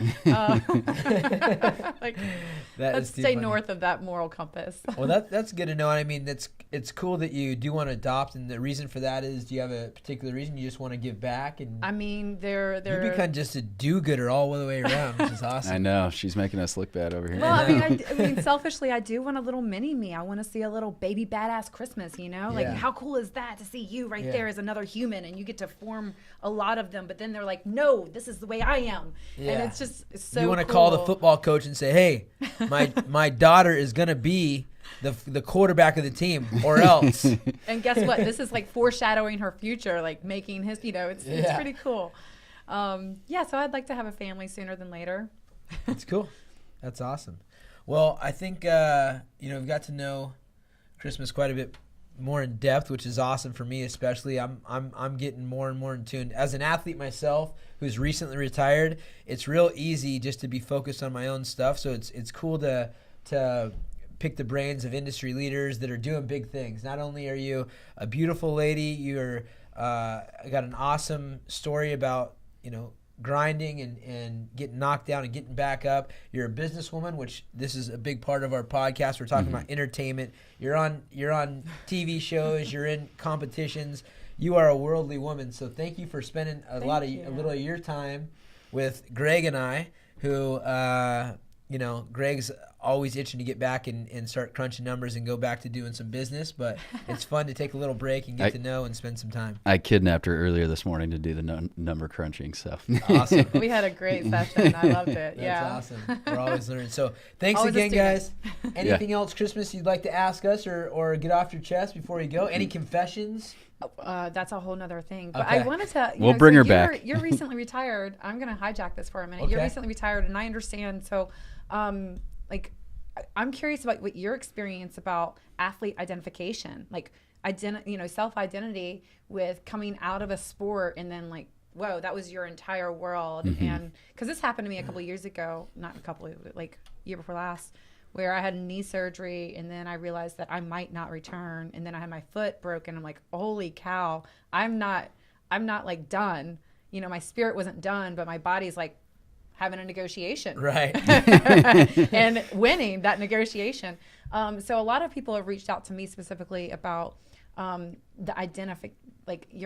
Let's stay funny. north of that moral compass. Well, that's good to know. I mean, it's cool that you do want to adopt, and the reason for that is, do you have a particular reason? You just want to give back? And I mean, they're you become just a do-gooder all the way around, which is awesome. I know. She's making us look bad over here. Well, I mean, selfishly, I do want a little mini me. I want to see a little baby badass Christmas, Like, how cool is that to see you right there as another human, and you get to form a lot of them, but then they're like, no, this is the way I am. Yeah. And it's so you want to cool. call the football coach and say, hey, my daughter is going to be the quarterback of the team, or else. And guess what? This is like foreshadowing her future, like making his, it's pretty cool. So I'd like to have a family sooner than later. That's cool. That's awesome. Well, I think, we've got to know Christmas quite a bit more in depth, which is awesome for me, especially. I'm getting more and more in tune. As an athlete myself who's recently retired, it's real easy just to be focused on my own stuff. So it's cool to pick the brains of industry leaders that are doing big things. Not only are you a beautiful lady, you're got an awesome story about, grinding and getting knocked down and getting back up. You're a businesswoman, which this is a big part of our podcast. We're talking about entertainment. You're on TV shows. You're in competitions. You are a worldly woman. So thank you for spending a little of your time with Greg and I, who Greg's always itching to get back and start crunching numbers and go back to doing some business, but it's fun to take a little break and get to know and spend some time. I kidnapped her earlier this morning to do the number crunching, so. Awesome. We had a great session. I loved it. That's awesome. We're always learning. So thanks again, guys. Anything else Christmas you'd like to ask us or get off your chest before you go? Any confessions? That's a whole nother thing. But I wanted to. We'll bring her back. You're recently retired. I'm going to hijack this for a minute. Okay. You're recently retired, and I understand. So, I'm curious about what your experience about athlete identification, self-identity with coming out of a sport and then whoa, that was your entire world. Mm-hmm. And because this happened to me a couple of years ago, year before last, where I had knee surgery and then I realized that I might not return, and then I had my foot broken. I'm like, holy cow, I'm not done. My spirit wasn't done, but my body's having a negotiation. Right. And winning that negotiation. So a lot of people have reached out to me specifically about your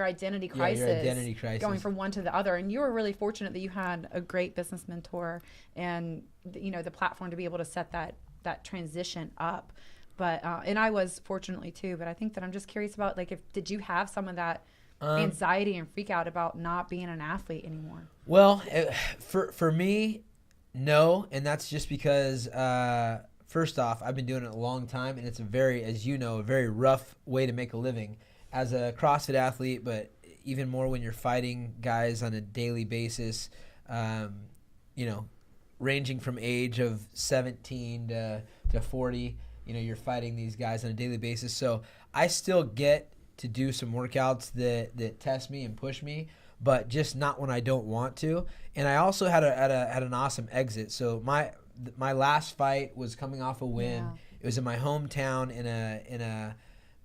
identity crisis. Your identity crisis. Going from one to the other. And you were really fortunate that you had a great business mentor and, the platform to be able to set that transition up. But, and I was fortunately too, but I think that I'm just curious about, did you have some of that anxiety and freak out about not being an athlete anymore? Well, for me, no, and that's just because first off, I've been doing it a long time, and it's as you know, a very rough way to make a living as a CrossFit athlete, but even more when you're fighting guys on a daily basis, ranging from age of 17 to 40, you're fighting these guys on a daily basis. So I still get to do some workouts that test me and push me, but just not when I don't want to. And I also had an awesome exit. So my last fight was coming off a win. Yeah. It was in my hometown in a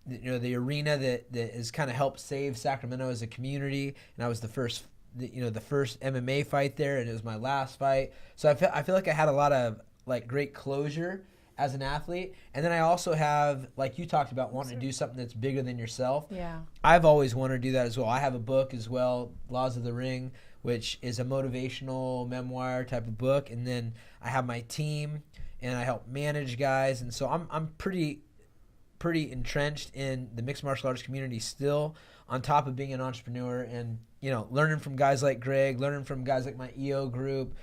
the arena that has kind of helped save Sacramento as a community, and I was the first MMA fight there, and it was my last fight. So I feel like I had a lot of great closure as an athlete. And then I also have, like you talked about, wanting to do something that's bigger than yourself. Yeah. I've always wanted to do that as well. I have a book as well, Laws of the Ring, which is a motivational memoir type of book. And then I have my team, and I help manage guys. And so I'm pretty entrenched in the mixed martial arts community still, on top of being an entrepreneur and, learning from guys like Greg, learning from guys like my EO group,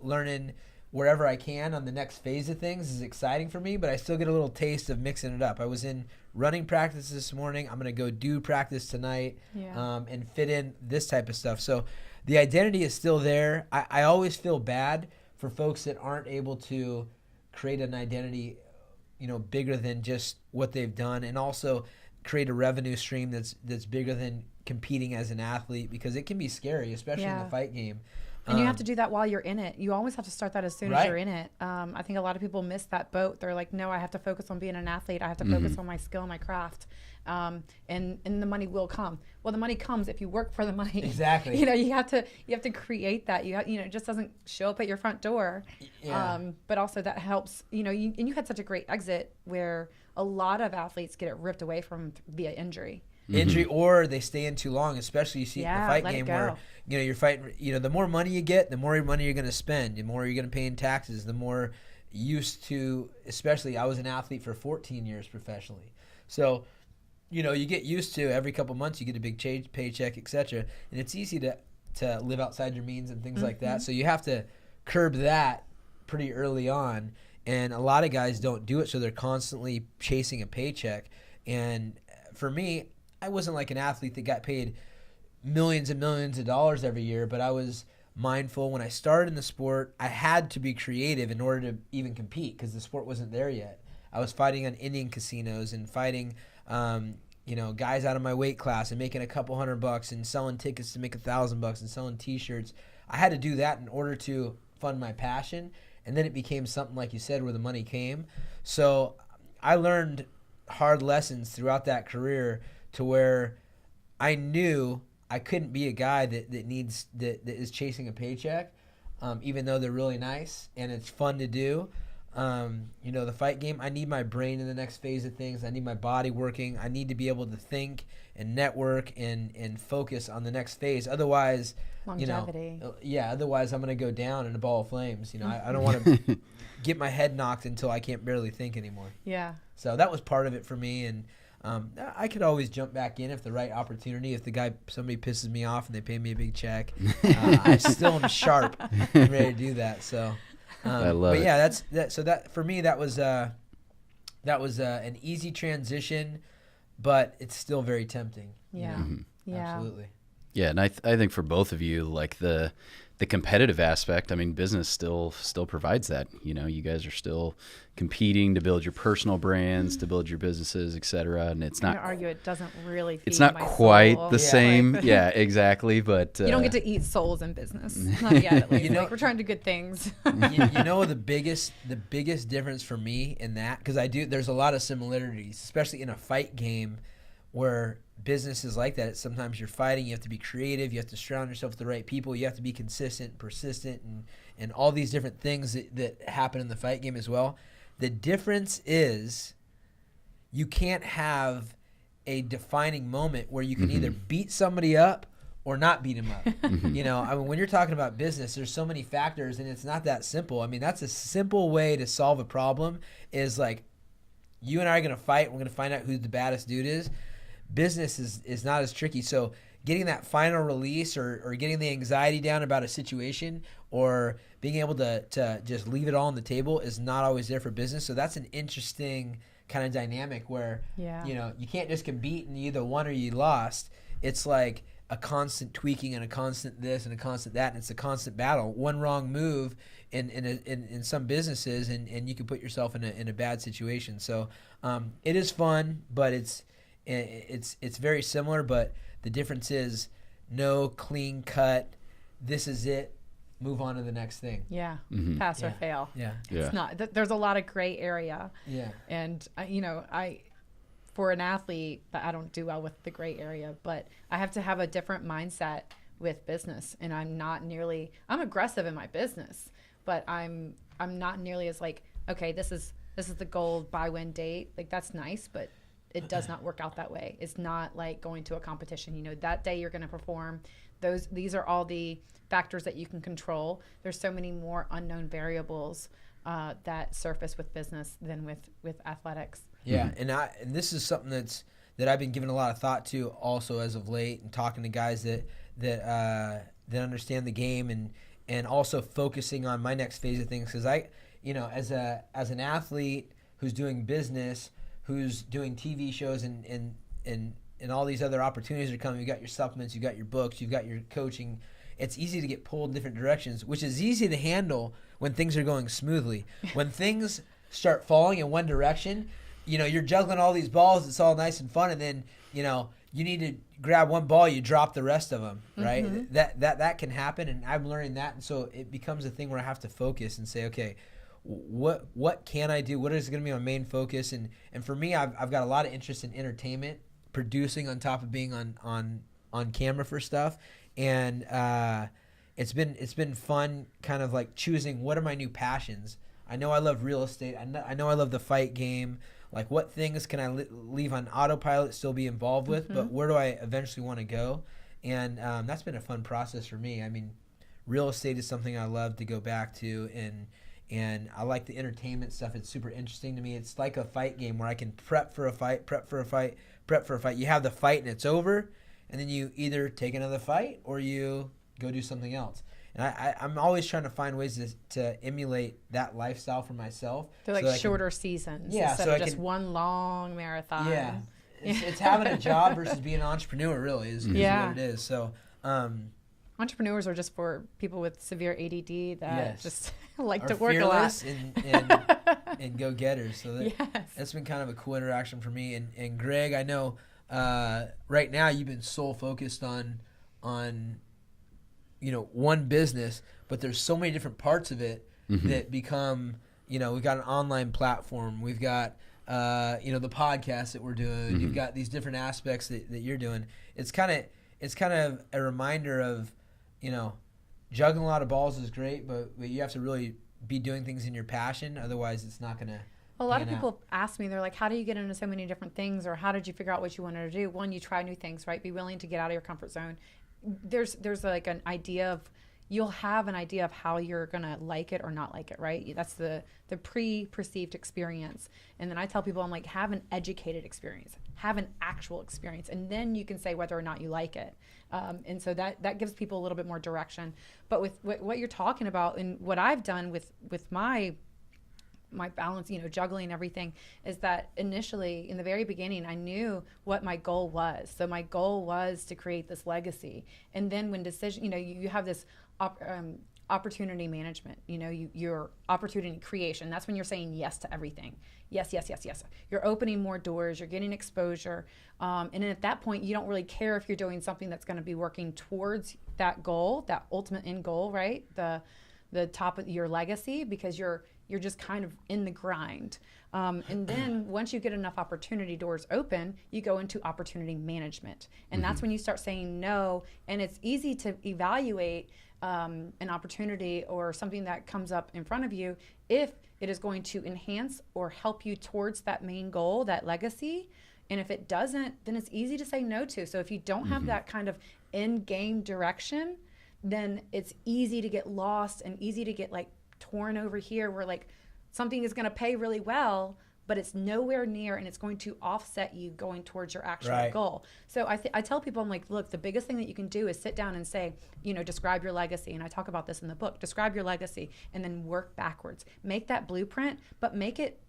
learning wherever I can on the next phase of things is exciting for me, but I still get a little taste of mixing it up. I was in running practice this morning. I'm going to go do practice tonight, and fit in this type of stuff. So the identity is still there. I always feel bad for folks that aren't able to create an identity, bigger than just what they've done, and also create a revenue stream that's bigger than competing as an athlete, because it can be scary, especially in the fight game. And you have to do that while you're in it. You always have to start that as soon as you're in it. I think a lot of people miss that boat. They're like, no, I have to focus on being an athlete. I have to focus on my skill and my craft. And the money will come. Well, the money comes if you work for the money. Exactly. You have to create that. It just doesn't show up at your front door. Yeah. But also that helps, and you had such a great exit where a lot of athletes get it ripped away from via injury. Or they stay in too long, especially you see in the fight game where you're fighting, the more money you get, the more money you're going to spend, the more you're going to pay in taxes, the more used to, especially I was an athlete for 14 years professionally. So, you get used to every couple months you get a big paycheck, etc. And it's easy to live outside your means and things like that. So you have to curb that pretty early on. And a lot of guys don't do it, so they're constantly chasing a paycheck. And for me, I wasn't like an athlete that got paid millions and millions of dollars every year, but I was mindful. When I started in the sport, I had to be creative in order to even compete, because the sport wasn't there yet. I was fighting on Indian casinos and fighting, guys out of my weight class and making a couple $100 and selling tickets to make $1,000 and selling T-shirts. I had to do that in order to fund my passion, and then it became something, like you said, where the money came. So I learned hard lessons throughout that career, to where I knew I couldn't be a guy that is chasing a paycheck, even though they're really nice and it's fun to do. The fight game, I need my brain in the next phase of things. I need my body working. I need to be able to think and network and focus on the next phase. Otherwise, longevity. Otherwise I'm going to go down in a ball of flames. I don't want to get my head knocked until I can't barely think anymore. Yeah. So that was part of it for me, and I could always jump back in if the right opportunity. If somebody pisses me off and they pay me a big check, I still am sharp and ready to do that. So, I love it. Yeah, that's So that for me, that was an easy transition, but it's still very tempting. Yeah, yeah, absolutely. Yeah, and I think for both of you, like the competitive aspect, I mean, business still provides that. You guys are still competing to build your personal brands, to build your businesses, et cetera. And it's not. I argue it doesn't really. It's not quite the same. Yeah, exactly. But you don't get to eat souls in business. Not yet, at least. We're trying to do good things. the biggest difference for me in that, because there's a lot of similarities, especially in a fight game, where business is like that. Sometimes you're fighting, you have to be creative, you have to surround yourself with the right people, you have to be consistent, persistent, and all these different things that happen in the fight game as well. The difference is you can't have a defining moment where you can either beat somebody up or not beat them up. When you're talking about business, there's so many factors, and it's not that simple. I mean, that's a simple way to solve a problem, is like, you and I are going to fight, we're going to find out who the baddest dude is. business is not as tricky. So getting that final release or getting the anxiety down about a situation or being able to just leave it all on the table is not always there for business. So that's an interesting kind of dynamic where, you can't just compete and you either won or you lost. It's like a constant tweaking and a constant this and a constant that, and it's a constant battle. One wrong move in some businesses and you can put yourself in a bad situation. So it is fun, but it's very similar, but the difference is no clean cut, this is it, move on to the next thing. Yeah. Pass or fail. Yeah. It's not, there's a lot of gray area. Yeah. And, for an athlete, I don't do well with the gray area, but I have to have a different mindset with business. And I'm aggressive in my business, but I'm not nearly as like, okay, this is the goal buy win date. Like that's nice, but it does not work out that way. It's not like going to a competition. That day you're going to perform. These are all the factors that you can control. There's so many more unknown variables that surface with business than with athletics. Yeah, and this is something that I've been giving a lot of thought to also as of late, and talking to guys that understand the game, and also focusing on my next phase of things, because as an athlete who's doing business, who's doing TV shows and all these other opportunities are coming. You got your supplements, you got your books, you've got your coaching. It's easy to get pulled in different directions, which is easy to handle when things are going smoothly. When things start falling in one direction, you're juggling all these balls. It's all nice and fun, and then you need to grab one ball, you drop the rest of them, right? Mm-hmm. That can happen, and I'm learning that, and so it becomes a thing where I have to focus and say, okay, what can I do? What is going to be my main focus? And for me, I've got a lot of interest in entertainment, producing on top of being on camera for stuff, and it's been fun, kind of like choosing what are my new passions. I know I love real estate. I know I love the fight game. Like, what things can I leave on autopilot, still be involved with, but where do I eventually want to go? And that's been a fun process for me. I mean, real estate is something I love to go back to, and I like the entertainment stuff. It's super interesting to me. It's like a fight game where I can prep for a fight. You have the fight and it's over, and then you either take another fight or you go do something else. And I'm always trying to find ways to emulate that lifestyle for myself. They're like shorter seasons instead of just one long marathon. Yeah. It's having a job versus being an entrepreneur, really, is what it is. So, entrepreneurs are just for people with severe ADD that just like are to work a lot. and go-getters. So that's been kind of a cool interaction for me. And Greg, I know right now you've been sole focused on one business, but there's so many different parts of it that become, we've got an online platform, we've got the podcast that we're doing, you've got these different aspects that you're doing. It's kind of a reminder of, juggling a lot of balls is great, but you have to really be doing things in your passion, otherwise it's not going to. A lot of people ask me, they're like, how do you get into so many different things, or how did you figure out what you wanted to do? One, you try new things, right? Be willing to get out of your comfort zone. There's like an idea of, you'll have an idea of how you're going to like it or not like it, right? That's the pre-perceived experience. And then I tell people, I'm like, have an educated experience, have an actual experience, and then you can say whether or not you like it. And so that gives people a little bit more direction. But with what you're talking about, and what I've done with my balance, juggling everything, is that initially in the very beginning, I knew what my goal was. So my goal was to create this legacy. And then when you have this opportunity management, your opportunity creation, that's when you're saying yes to everything. Yes. You're opening more doors, you're getting exposure. And then at that point, you don't really care if you're doing something that's going to be working towards that goal, that ultimate end goal, right? The top of your legacy, because you're just kind of in the grind. And then once you get enough opportunity doors open, you go into opportunity management. And that's when you start saying no. And it's easy to evaluate an opportunity or something that comes up in front of you if it is going to enhance or help you towards that main goal, that legacy. And if it doesn't, then it's easy to say no to. So if you don't have that kind of end game direction, then it's easy to get lost and easy to get like torn over here where like something is going to pay really well, but it's nowhere near, and it's going to offset you going towards your actual Right. goal. So I tell people, I'm like, look, the biggest thing that you can do is sit down and say, describe your legacy. And I talk about this in the book. Describe your legacy and then work backwards. Make that blueprint, but make it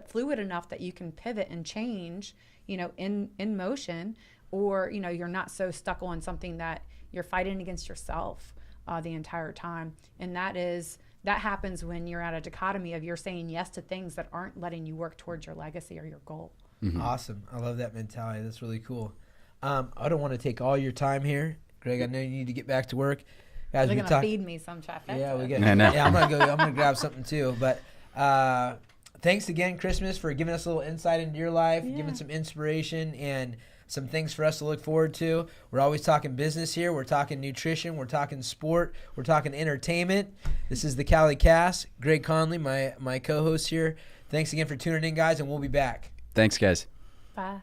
fluid enough that you can pivot and change, in motion, or, you're not so stuck on something that you're fighting against yourself the entire time. And that happens when you're at a dichotomy of you're saying yes to things that aren't letting you work towards your legacy or your goal. Mm-hmm. Awesome. I love that mentality. That's really cool. I don't want to take all your time here. Greg, I know you need to get back to work. Guys, They're going to feed me some trifecta. Yeah, we get. I know. Yeah, I'm gonna grab something too. But thanks again, Christmas, for giving us a little insight into your life, giving some inspiration and some things for us to look forward to. We're always talking business here. We're talking nutrition. We're talking sport. We're talking entertainment. This is the Calicast. Greg Connolly, my co-host here. Thanks again for tuning in, guys, and we'll be back. Thanks, guys. Bye.